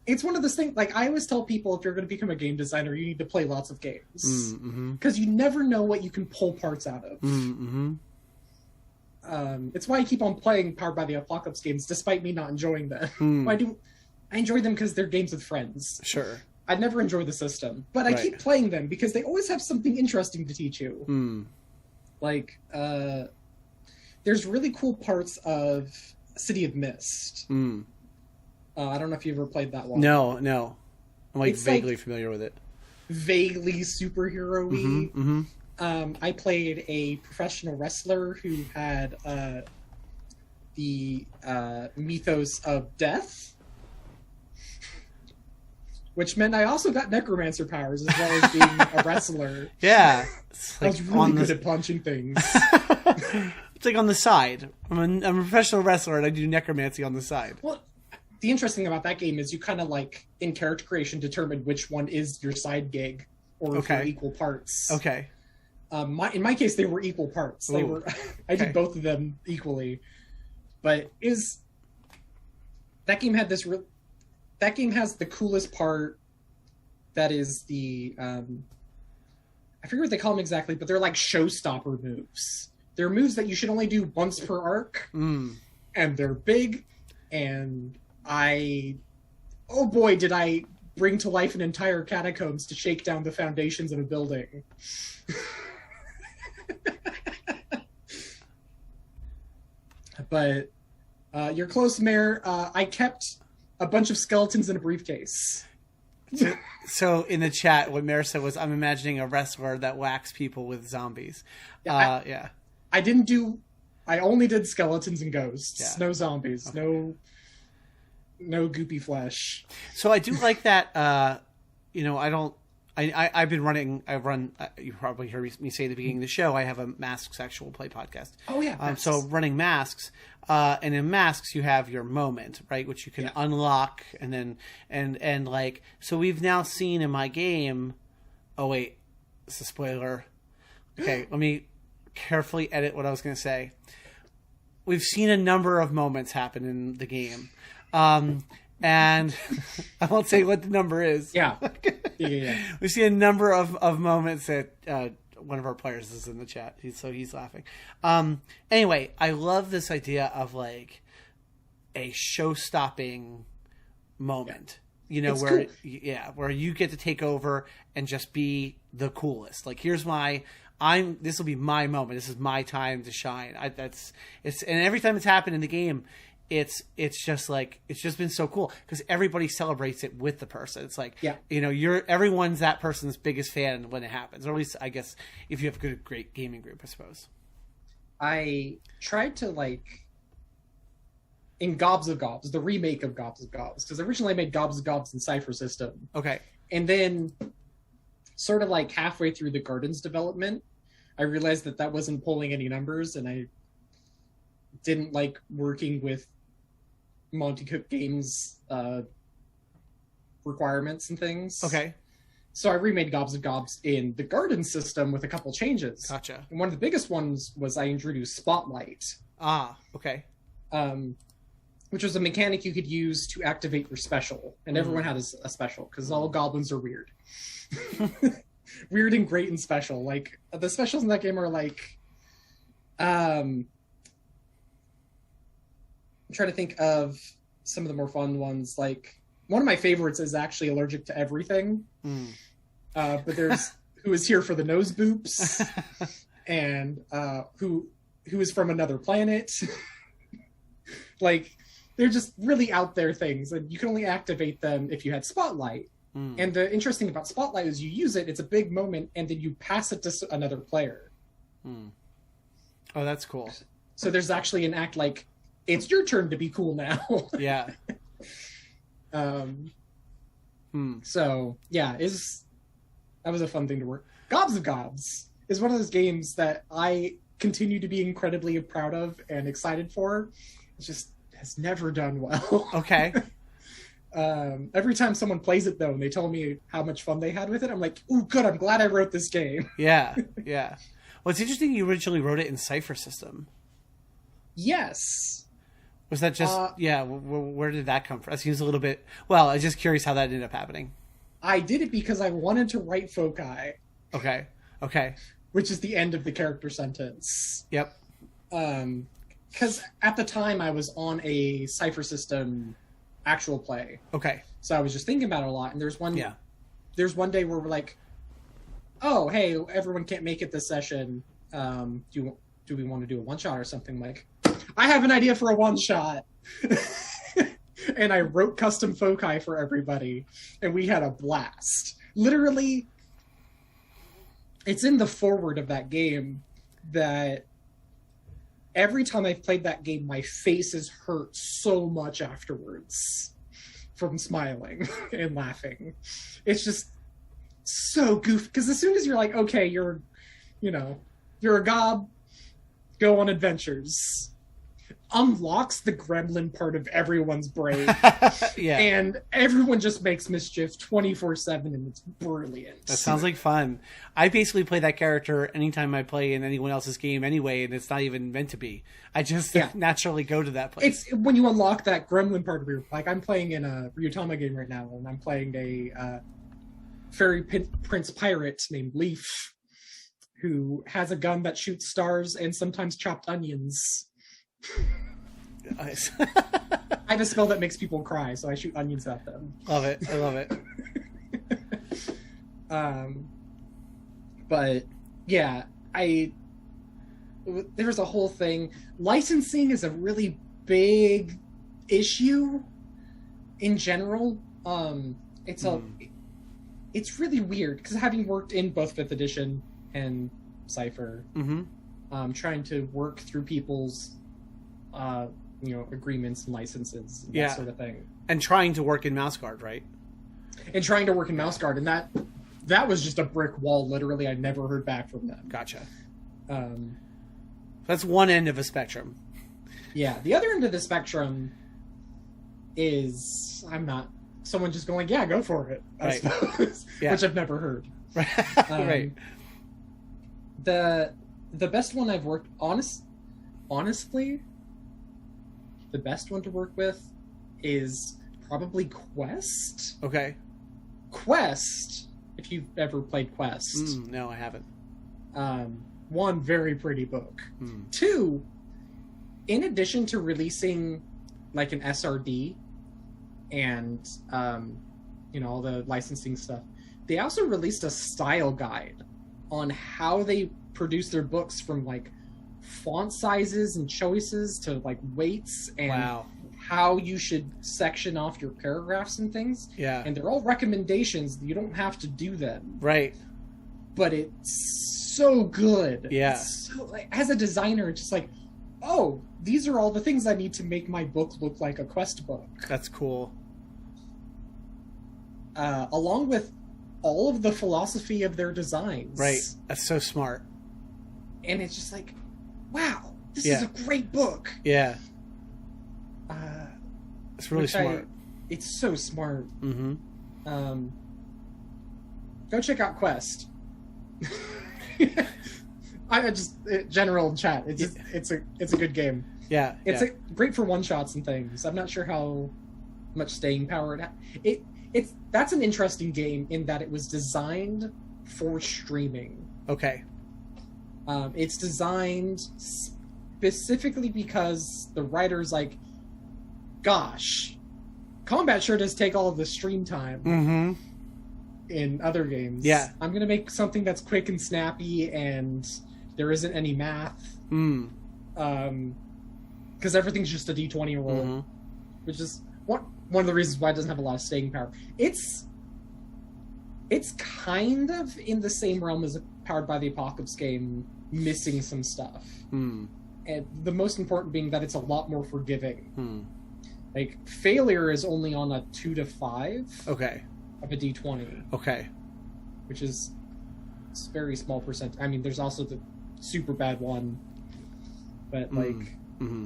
Speaker 2: it's one of those things, like I always tell people, if you're going to become a game designer, you need to play lots of games. Because you never know what you can pull parts out of. It's why I keep on playing Powered by the Apocalypse games, despite me not enjoying them. I enjoy them because they're games with friends.
Speaker 1: Sure.
Speaker 2: I'd never enjoy the system. But I keep playing them because they always have something interesting to teach you. Like, there's really cool parts of City of Mist. I don't know if you ever played that one.
Speaker 1: No. I'm like
Speaker 2: It's
Speaker 1: vaguely
Speaker 2: like
Speaker 1: familiar with it.
Speaker 2: Vaguely superhero-y. I played a professional wrestler who had the mythos of death, which meant I also got necromancer powers as well as being a wrestler.
Speaker 1: Yeah.
Speaker 2: I was really good at punching things.
Speaker 1: It's like on the side. I'm a professional wrestler and I do necromancy on the side.
Speaker 2: Well, the interesting thing about that game is you kind of like, in character creation, determine which one is your side gig or if you're equal parts.
Speaker 1: Okay.
Speaker 2: In my case, they were equal parts. They were. I did both of them equally, but that game had this? That game has the coolest part. That is the I forget what they call them exactly, but they're like showstopper moves. They're moves that you should only do once per arc, and they're big. And oh boy, did I bring to life an entire catacombs to shake down the foundations of a building. But you're close, Mayor. I kept a bunch of skeletons in a briefcase.
Speaker 1: So in the chat, what Mare said was, I'm imagining a wrestler that whacks people with zombies. Yeah.
Speaker 2: I only did skeletons and ghosts.
Speaker 1: Yeah.
Speaker 2: No zombies. Okay. No goopy flesh.
Speaker 1: So I do like that. I've been running. You probably heard me say at the beginning of the show, I have a Masks actual play podcast.
Speaker 2: Oh yeah.
Speaker 1: So running Masks, and in Masks you have your moment, right, which you can unlock, and then and like, so we've now seen in my game. Oh wait, it's a spoiler. Okay, let me carefully edit what I was going to say. We've seen a number of moments happen in the game. And I won't say what the number is.
Speaker 2: Yeah.
Speaker 1: We see a number of moments that one of our players is in the chat. He's laughing. Anyway, I love this idea of like a show-stopping moment. You know, where cool. Where you get to take over and just be the coolest. Like, here's this will be my moment. This is my time to shine. And every time it's happened in the game, it's just been so cool because everybody celebrates it with the person. It's like, everyone's that person's biggest fan when it happens, or at least I guess if you have a great gaming group, I suppose.
Speaker 2: I tried to in Gobs of Gobs, the remake of Gobs of Gobs, because originally I made Gobs of Gobs in Cypher System.
Speaker 1: Okay.
Speaker 2: And then sort of like halfway through the garden's development, I realized that that wasn't pulling any numbers, and I didn't like working with Monty Cook Games requirements and things.
Speaker 1: Okay.
Speaker 2: So I remade Gobs of Gobs in the garden system with a couple changes.
Speaker 1: Gotcha.
Speaker 2: And one of the biggest ones was I introduced Spotlight.
Speaker 1: Ah, okay.
Speaker 2: Which was a mechanic you could use to activate your special. And everyone had a special, because all goblins are weird. Weird and great and special. Like, the specials in that game are like... I'm trying to think of some of the more fun ones. Like, one of my favorites is actually Allergic to Everything. But there's Who Is Here for the Nose Boops, and who is from another planet. Like, they're just really out there things, and you can only activate them if you had Spotlight. And the interesting about Spotlight is you use it, it's a big moment, and then you pass it to another player.
Speaker 1: Oh, that's cool.
Speaker 2: So there's actually an act like, it's your turn to be cool now.
Speaker 1: Yeah.
Speaker 2: So, yeah, that was a fun thing to work. Gobs of Gobs is one of those games that I continue to be incredibly proud of and excited for. It just has never done well.
Speaker 1: Okay.
Speaker 2: Every time someone plays it, though, and they tell me how much fun they had with it, I'm like, ooh, good, I'm glad I wrote this game.
Speaker 1: Yeah, yeah. Well, it's interesting you originally wrote it in Cipher System.
Speaker 2: Yes.
Speaker 1: Was that just, where did that come from? That seems a little bit, well, I'm just curious how that ended up happening.
Speaker 2: I did it because I wanted to write foci.
Speaker 1: Okay.
Speaker 2: Which is the end of the character sentence.
Speaker 1: Yep.
Speaker 2: Because at the time I was on a Cipher System actual play.
Speaker 1: Okay.
Speaker 2: So I was just thinking about it a lot, and there's one day where we're like, oh, hey, everyone can't make it this session. Do we want to do a one-shot or something? I'm like, I have an idea for a one-shot. And I wrote custom foci for everybody, and we had a blast. Literally, it's in the foreword of that game that every time I've played that game, my face has hurt so much afterwards from smiling and laughing. It's just so goofy. Because as soon as you're like, okay, you're a gob, go on adventures, unlocks the gremlin part of everyone's brain.
Speaker 1: Yeah.
Speaker 2: And everyone just makes mischief 24/7, and it's brilliant.
Speaker 1: That sounds like fun. I basically play that character anytime I play in anyone else's game anyway, and it's not even meant to be. I just naturally go to that place.
Speaker 2: It's when you unlock that gremlin part of your... Like, I'm playing in a Ryutama game right now, and I'm playing a fairy prince pirate named Leaf, who has a gun that shoots stars and sometimes chopped onions.
Speaker 1: Nice.
Speaker 2: I have a spell that makes people cry, so I shoot onions at them.
Speaker 1: Love it. I love it.
Speaker 2: But yeah, there's a whole thing. Licensing is a really big issue in general. It's really weird because having worked in both 5th edition and Cipher, trying to work through people's agreements and licenses and that sort of thing. And
Speaker 1: trying to work in Mouse Guard, right?
Speaker 2: And trying to work in Mouse Guard, and that was just a brick wall, literally. I never heard back from them.
Speaker 1: Gotcha. That's one end of a spectrum.
Speaker 2: Yeah, the other end of the spectrum is someone just going, yeah, go for it, I suppose. Which I've never heard.
Speaker 1: Right.
Speaker 2: The best one I've worked, honestly, the best one to work with is probably Quest.
Speaker 1: Okay.
Speaker 2: Quest, if you've ever played Quest.
Speaker 1: No, I haven't.
Speaker 2: One, very pretty book. 2, in addition to releasing like an SRD and all the licensing stuff, they also released a style guide on how they produce their books, from like font sizes and choices to like weights and how you should section off your paragraphs and things.
Speaker 1: Yeah.
Speaker 2: And they're all recommendations. You don't have to do them.
Speaker 1: Right.
Speaker 2: But it's so good.
Speaker 1: Yeah.
Speaker 2: So, like, as a designer, it's just like, oh, these are all the things I need to make my book look like a Quest book.
Speaker 1: That's cool.
Speaker 2: Along with all of the philosophy of their designs.
Speaker 1: Right. That's so smart.
Speaker 2: And it's just like, wow, this
Speaker 1: Yeah.
Speaker 2: is a great book.
Speaker 1: Yeah. It's really
Speaker 2: Which
Speaker 1: smart.
Speaker 2: It's so smart.
Speaker 1: Mm-hmm.
Speaker 2: Go check out Quest. I just general chat. It's a good game.
Speaker 1: Yeah.
Speaker 2: It's
Speaker 1: yeah.
Speaker 2: great for one shots and things. I'm not sure how much staying power that's an interesting game in that it was designed for streaming.
Speaker 1: Okay.
Speaker 2: It's designed specifically because the writer's like, gosh, combat sure does take all of the stream time
Speaker 1: Mm-hmm.
Speaker 2: in other games.
Speaker 1: Yeah.
Speaker 2: I'm going to make something that's quick and snappy and there isn't any math.
Speaker 1: Mm.
Speaker 2: Because everything's just a D20 roll,
Speaker 1: Mm-hmm.
Speaker 2: which is one of the reasons why it doesn't have a lot of staying power. It's kind of in the same realm as a Powered by the Apocalypse game, missing some stuff.
Speaker 1: Mm.
Speaker 2: And the most important being that it's a lot more forgiving.
Speaker 1: Mm.
Speaker 2: Like, failure is only on a 2 to 5
Speaker 1: Okay.
Speaker 2: of a D20,
Speaker 1: Okay.
Speaker 2: which is it's very small percent. I mean, there's also the super bad one, but like
Speaker 1: Mm-hmm.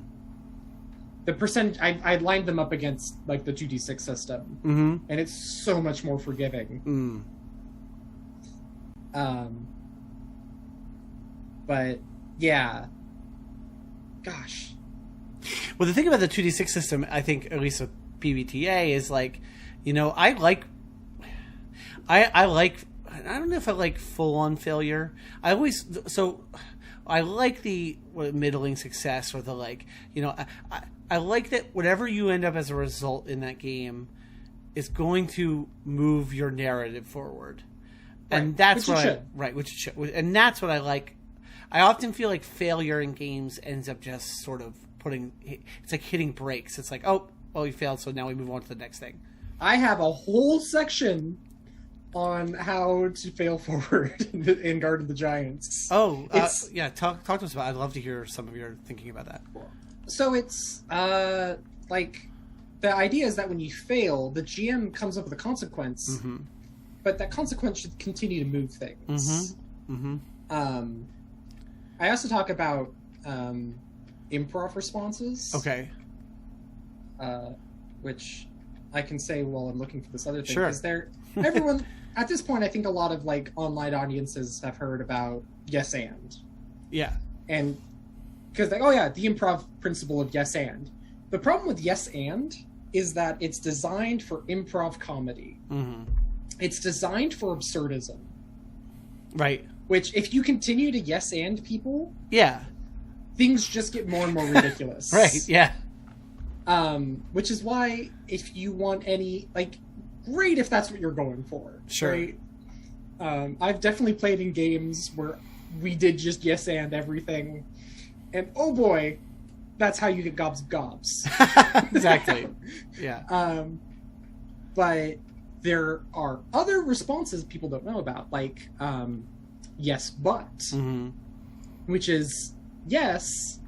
Speaker 2: the percent, I lined them up against like the 2d6 system,
Speaker 1: Mm-hmm.
Speaker 2: and it's so much more forgiving.
Speaker 1: Mm.
Speaker 2: But yeah, gosh.
Speaker 1: Well, the thing about the 2d6 system, I think, at least with PBTA, is like, you know, I like, I don't know if I like full-on failure. I like the middling success, or the, like, you know, I like that whatever you end up as a result in that game is going to move your narrative forward. And
Speaker 2: Right.
Speaker 1: that's
Speaker 2: Which
Speaker 1: what
Speaker 2: it
Speaker 1: I,
Speaker 2: should.
Speaker 1: right, which it should. And that's what I like. I often feel like failure in games ends up just sort of it's like hitting brakes. It's like, oh, well, we failed, so now we move on to the next thing.
Speaker 2: I have a whole section on how to fail forward in Guard of the Giants.
Speaker 1: Oh, yeah. Talk to us about it. I'd love to hear some of your thinking about that.
Speaker 2: So it's like the idea is that when you fail, the GM comes up with a consequence,
Speaker 1: Mm-hmm.
Speaker 2: but that consequence should continue to move things.
Speaker 1: Mm-hmm. Mm-hmm.
Speaker 2: I also talk about improv responses.
Speaker 1: Okay.
Speaker 2: Which I can say while I'm looking for this other thing.
Speaker 1: Sure.
Speaker 2: Because everyone at this point, I think a lot of like online audiences have heard about yes and.
Speaker 1: Yeah.
Speaker 2: And because like, oh yeah, the improv principle of yes and. The problem with yes and is that it's designed for improv comedy.
Speaker 1: Mm-hmm.
Speaker 2: It's designed for absurdism.
Speaker 1: Right.
Speaker 2: Which, if you continue to yes and people,
Speaker 1: Yeah.
Speaker 2: things just get more and more ridiculous.
Speaker 1: Right. Yeah.
Speaker 2: Which is why, if you want any, like, great if that's what you're going for.
Speaker 1: Sure.
Speaker 2: Right? I've definitely played in games where we did just yes and everything, and oh boy, that's how you get gobs of gobs.
Speaker 1: Exactly. Yeah.
Speaker 2: But there are other responses people don't know about, like yes but,
Speaker 1: Mm-hmm.
Speaker 2: which is yes,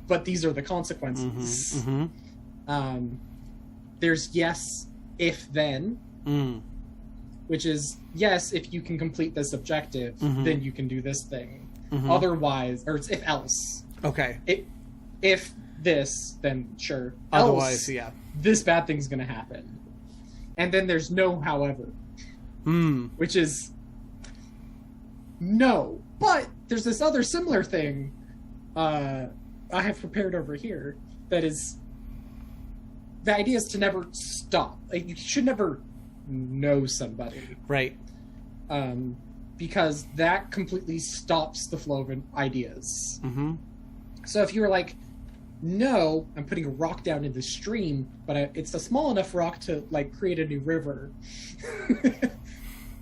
Speaker 2: but these are the consequences.
Speaker 1: Mm-hmm.
Speaker 2: There's yes if then,
Speaker 1: Mm.
Speaker 2: which is yes, if you can complete this objective,
Speaker 1: Mhm.
Speaker 2: then you can do this thing.
Speaker 1: Mhm.
Speaker 2: Otherwise, or it's if else.
Speaker 1: Okay.
Speaker 2: If this, then sure.
Speaker 1: Otherwise,
Speaker 2: Else,
Speaker 1: yeah.
Speaker 2: this bad thing's going to happen. And then there's no however,
Speaker 1: Mm.
Speaker 2: which is no. But there's this other similar thing I have prepared over here that is, the idea is to never stop. Like, you should never know somebody.
Speaker 1: Right.
Speaker 2: Because that completely stops the flow of ideas.
Speaker 1: Mm-hmm.
Speaker 2: So if you were like, no, I'm putting a rock down in the stream, but it's a small enough rock to like create a new river.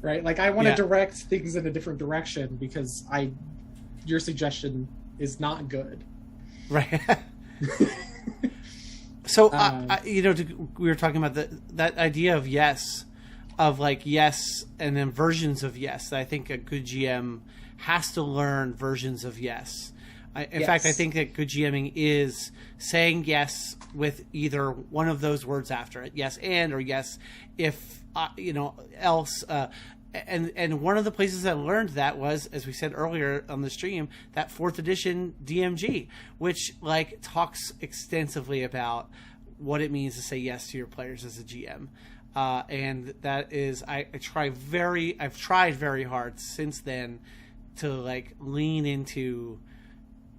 Speaker 2: Right? Like, I want to
Speaker 1: Yeah.
Speaker 2: direct things in a different direction because your suggestion is not good.
Speaker 1: Right. So, we were talking about that idea of yes, of like yes, and then versions of yes. I think a good GM has to learn versions of yes. In fact, I think that good GMing is saying yes with either one of those words after it, yes and, or yes if else. and one of the places I learned that was, as we said earlier on the stream, that 4th edition DMG, which like talks extensively about what it means to say yes to your players as a GM. And that is, I've tried very hard since then to like lean into,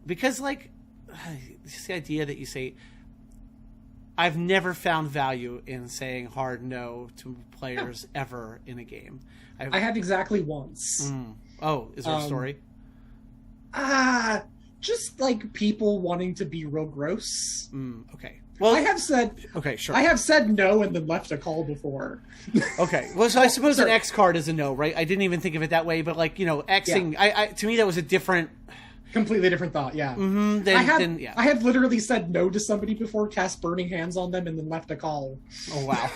Speaker 1: because like just the idea that you say, I've never found value in saying hard no to players ever in a game.
Speaker 2: I have exactly once.
Speaker 1: Oh, is there a story?
Speaker 2: Just like people wanting to be real gross.
Speaker 1: Okay. Well,
Speaker 2: I have said
Speaker 1: okay, sure.
Speaker 2: I have said no and then left a call before.
Speaker 1: Okay. Well, so I suppose an X card is a no, right? I didn't even think of it that way, but like, Xing, I to me that was a different,
Speaker 2: completely different thought. Yeah. I have literally said no to somebody before, cast Burning Hands on them, and then left a call.
Speaker 1: Oh
Speaker 2: wow.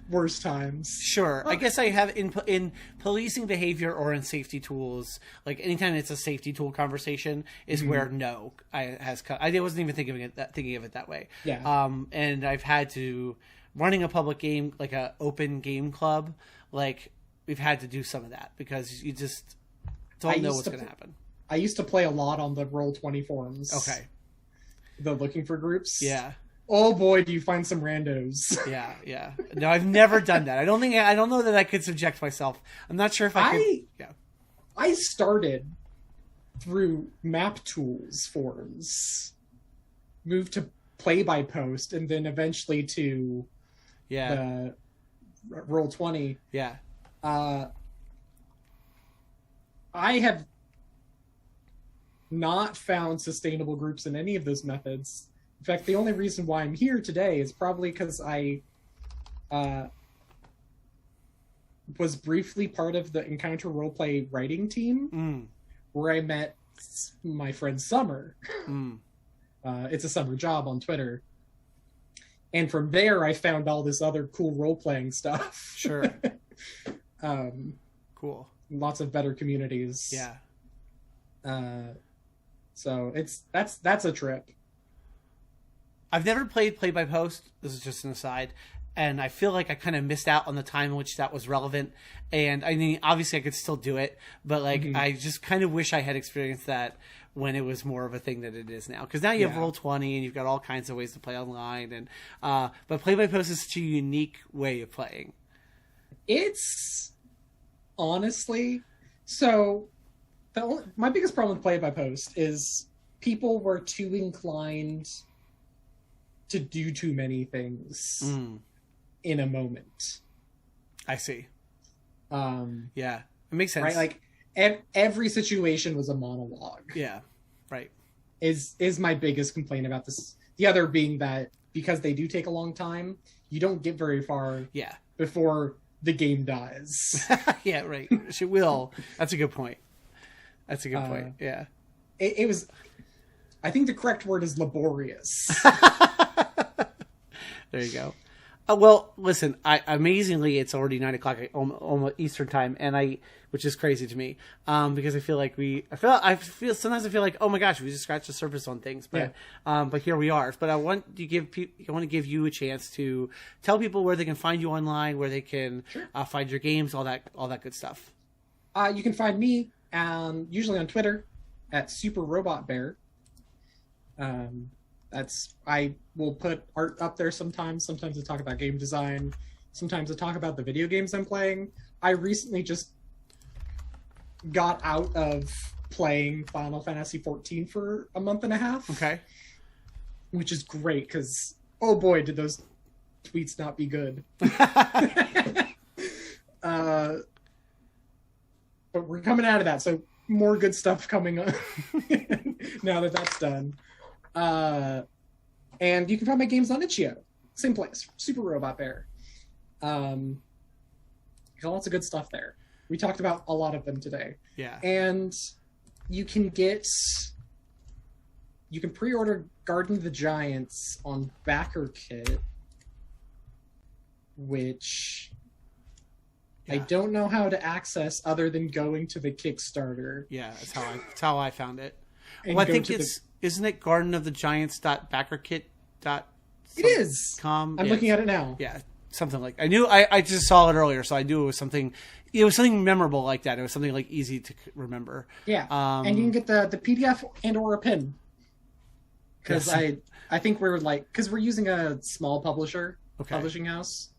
Speaker 2: Worst times.
Speaker 1: Sure. I guess I have in policing behavior or in safety tools, like anytime it's a safety tool conversation is where no has come. I wasn't even thinking of it that way.
Speaker 2: Yeah.
Speaker 1: And I've had to, running a public game, like a open game club, like we've had to do some of that because you just don't know what's going to happen.
Speaker 2: I used to play a lot on the Roll20 forums.
Speaker 1: Okay.
Speaker 2: The looking for groups.
Speaker 1: Yeah.
Speaker 2: Oh boy, do you find some randos.
Speaker 1: Yeah. No, I've never done that. I don't know that I could subject myself. I'm not sure if I could. Yeah.
Speaker 2: I started through Map Tools forums, moved to Play by Post, and then eventually to the Roll20.
Speaker 1: Yeah.
Speaker 2: I have not found sustainable groups in any of those methods. In fact, the only reason why I'm here today is probably because I was briefly part of the Encounter Roleplay writing team, where I met my friend Summer. It's a Summer Job on Twitter. And from there, I found all this other cool role-playing stuff.
Speaker 1: Sure. Cool.
Speaker 2: Lots of better communities.
Speaker 1: Yeah.
Speaker 2: So that's a trip.
Speaker 1: I've never played Play by Post. This is just an aside. And I feel like I kind of missed out on the time in which that was relevant. And I mean, obviously I could still do it, but like, I just kind of wish I had experienced that when it was more of a thing that it is now. Because now you have Roll20 and you've got all kinds of ways to play online. And but Play by Post is such a unique way of playing.
Speaker 2: It's honestly, so my biggest problem with Play by Post is people were too inclined to do too many things in a moment.
Speaker 1: I see.
Speaker 2: Yeah,
Speaker 1: it makes sense.
Speaker 2: Right, like every situation was a monologue.
Speaker 1: Yeah, right.
Speaker 2: Is my biggest complaint about this. The other being that because they do take a long time, you don't get very far.
Speaker 1: Yeah.
Speaker 2: Before the game dies.
Speaker 1: Yeah, right. She will. That's a good point. That's a good point. Yeah.
Speaker 2: It was. I think the correct word is laborious.
Speaker 1: There you go. Well, listen. Amazingly, it's already 9:00 almost Eastern time, and which is crazy to me, because I feel like sometimes I feel like, oh my gosh, we just scratched the surface on things, but here we are. But I want to give you a chance to tell people where they can find you online, where they can find your games, all that good stuff.
Speaker 2: You can find me usually on Twitter at Super Robot Bear. I will put art up there sometimes. Sometimes I talk about game design. Sometimes I talk about the video games I'm playing. I recently just got out of playing Final Fantasy XIV for a month and a half. Okay. Which is great, because, oh boy, did those tweets not be good. But we're coming out of that, so more good stuff coming up now that that's done. And you can find my games on itch.io. Same place, Super Robot Bear. Lots of good stuff there. We talked about a lot of them today.
Speaker 1: Yeah.
Speaker 2: And you can pre-order Garden of the Giants on BackerKit, which I don't know how to access other than going to the Kickstarter.
Speaker 1: Yeah, that's how I found it. Well, I think isn't it gardenofthegiants.backerkit.com?
Speaker 2: It is. I'm looking at it now.
Speaker 1: Yeah, something like I just saw it earlier, so I knew it was something. It was something memorable like that. It was something like easy to remember.
Speaker 2: Yeah, and you can get the PDF and or a pin. Because I think we're because we're using a small publishing house.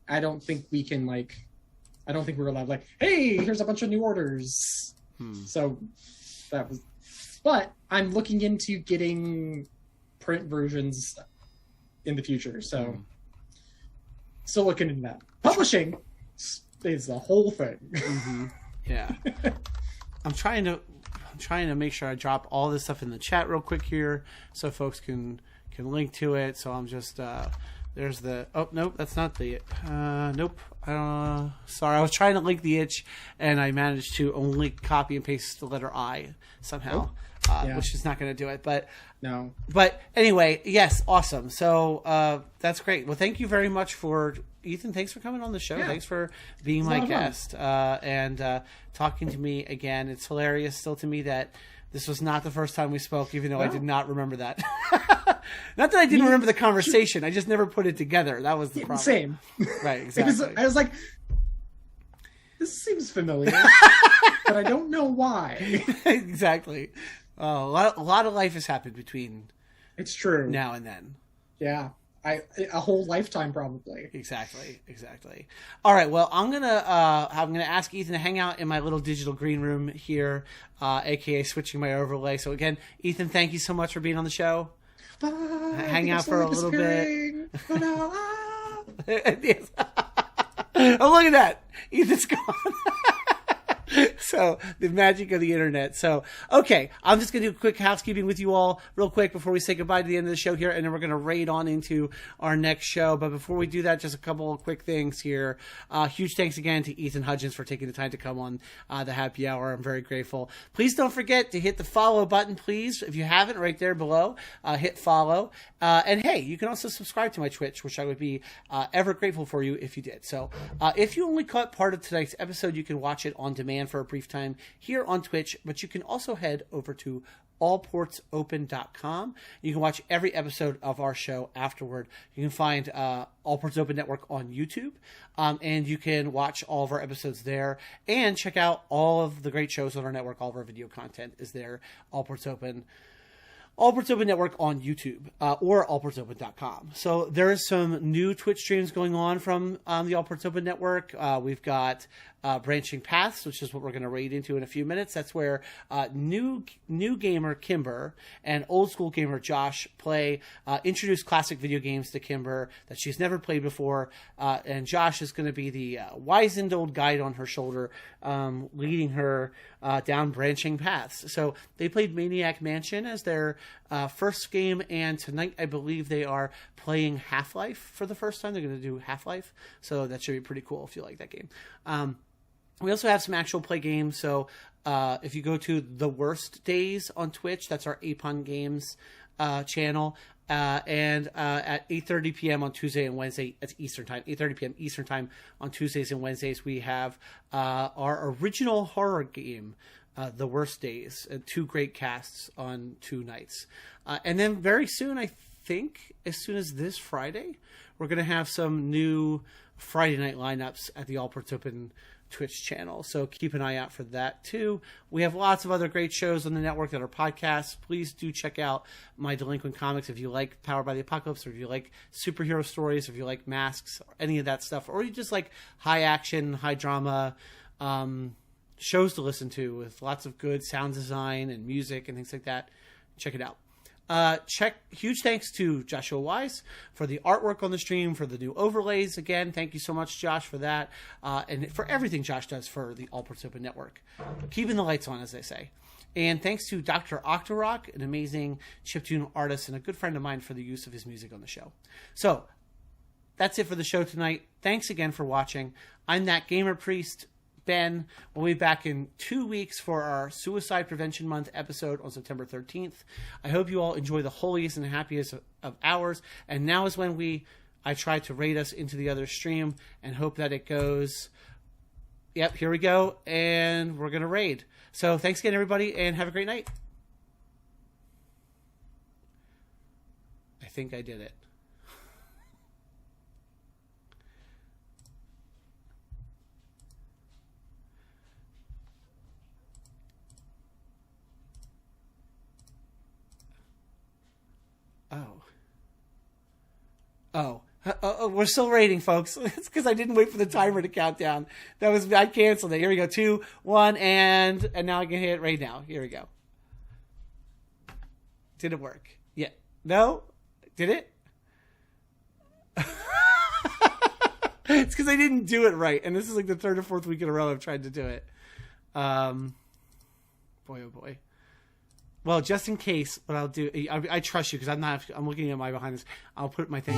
Speaker 2: I don't think we can I don't think we're allowed hey, here's a bunch of new orders. So that was, but I'm looking into getting print versions in the future. So still looking into that. Publishing is the whole thing.
Speaker 1: Yeah. I'm trying to make sure I drop all this stuff in the chat real quick here so folks can link to it. So I'm just there's the nope, that's not the nope. Sorry, I was trying to link the itch and I managed to only copy and paste the letter I somehow, which is not going to do it. But
Speaker 2: no.
Speaker 1: But anyway, yes, awesome. So that's great. Well, thank you very much for Ethan. Thanks for coming on the show. Thanks for being my guest and talking to me again. It's hilarious still to me that this was not the first time we spoke, even though I did not remember that. Not that I didn't remember the conversation. I just never put it together. That was the problem.
Speaker 2: Same.
Speaker 1: Right, exactly.
Speaker 2: I was like, this seems familiar, but I don't know why.
Speaker 1: Exactly. A lot of life has happened between
Speaker 2: it's true
Speaker 1: now and then.
Speaker 2: Yeah. A whole lifetime probably.
Speaker 1: Exactly. All right. Well, I'm gonna ask Ethan to hang out in my little digital green room here, aka switching my overlay. So again, Ethan, thank you so much for being on the show. Hang out for a little bit. Oh, look at that! Ethan's gone. So the magic of the internet. So, okay, I'm just going to do quick housekeeping with you all real quick before we say goodbye to the end of the show here, and then we're going to raid on into our next show. But before we do that, just a couple of quick things here. Huge thanks again to Ethan Hudgens for taking the time to come on the happy hour. I'm very grateful. Please don't forget to hit the follow button, please. If you haven't, right there below, hit follow. And hey, you can also subscribe to my Twitch, which I would be ever grateful for you if you did. So if you only caught part of tonight's episode, you can watch it on demand for a brief time here on Twitch, but you can also head over to allportsopen.com. You can watch every episode of our show afterward. You can find All Ports Open Network on YouTube, and you can watch all of our episodes there and check out all of the great shows on our network. All of our video content is there. All Ports Open Network on YouTube or allportsopen.com. So there is some new Twitch streams going on from the All Ports Open Network. We've got Branching Paths, which is what we're going to raid into in a few minutes. That's where new gamer Kimber and old school gamer Josh introduce classic video games to Kimber that she's never played before. And Josh is going to be the wizened old guide on her shoulder, leading her down Branching Paths. So they played Maniac Mansion as their first game, and tonight I believe they are playing Half-Life for the first time. They're going to do Half-Life, so that should be pretty cool if you like that game. We also have some actual play games, so if you go to The Worst Days on Twitch, that's our Apon Games channel, and at 8:30 p.m. on Tuesday and Wednesday, it's Eastern Time, 8:30 p.m. Eastern Time on Tuesdays and Wednesdays, we have our original horror game, The Worst Days, 2 great casts on 2 nights. And then very soon, I think, as soon as this Friday, we're going to have some new Friday night lineups at the All Ports Open Twitch channel. So keep an eye out for that too. We have lots of other great shows on the network that are podcasts. Please do check out My Delinquent Comics if you like Powered by the Apocalypse, or if you like superhero stories, if you like masks, or any of that stuff, or you just like high action, high drama shows to listen to with lots of good sound design and music and things like that. Check it out. Huge thanks to Joshua Wise for the artwork on the stream, for the new overlays. Again, thank you so much, Josh, for that, and for everything Josh does for the All Ports Open Network. Keeping the lights on, as they say. And thanks to Doctor Octoroc, an amazing chiptune artist and a good friend of mine, for the use of his music on the show. So, that's it for the show tonight. Thanks again for watching. I'm that Gamer Priest, Ben. We'll be back in 2 weeks for our Suicide Prevention Month episode on September 13th. I hope you all enjoy the holiest and happiest of hours. And now is when I try to raid us into the other stream and hope that it goes. Yep, here we go. And we're going to raid. So thanks again, everybody, and have a great night. I think I did it. We're still rating, folks. It's because I didn't wait for the timer to count down. I canceled it. Here we go. 2, 1, and now I can hit it right now. Here we go. Did it work? Yeah. No? Did it? It's because I didn't do it right, and this is like the 3rd or 4th week in a row I've tried to do it. Boy, oh boy. Well, just in case, what I'll do, I trust you because I'm looking at my behind this. I'll put my thing.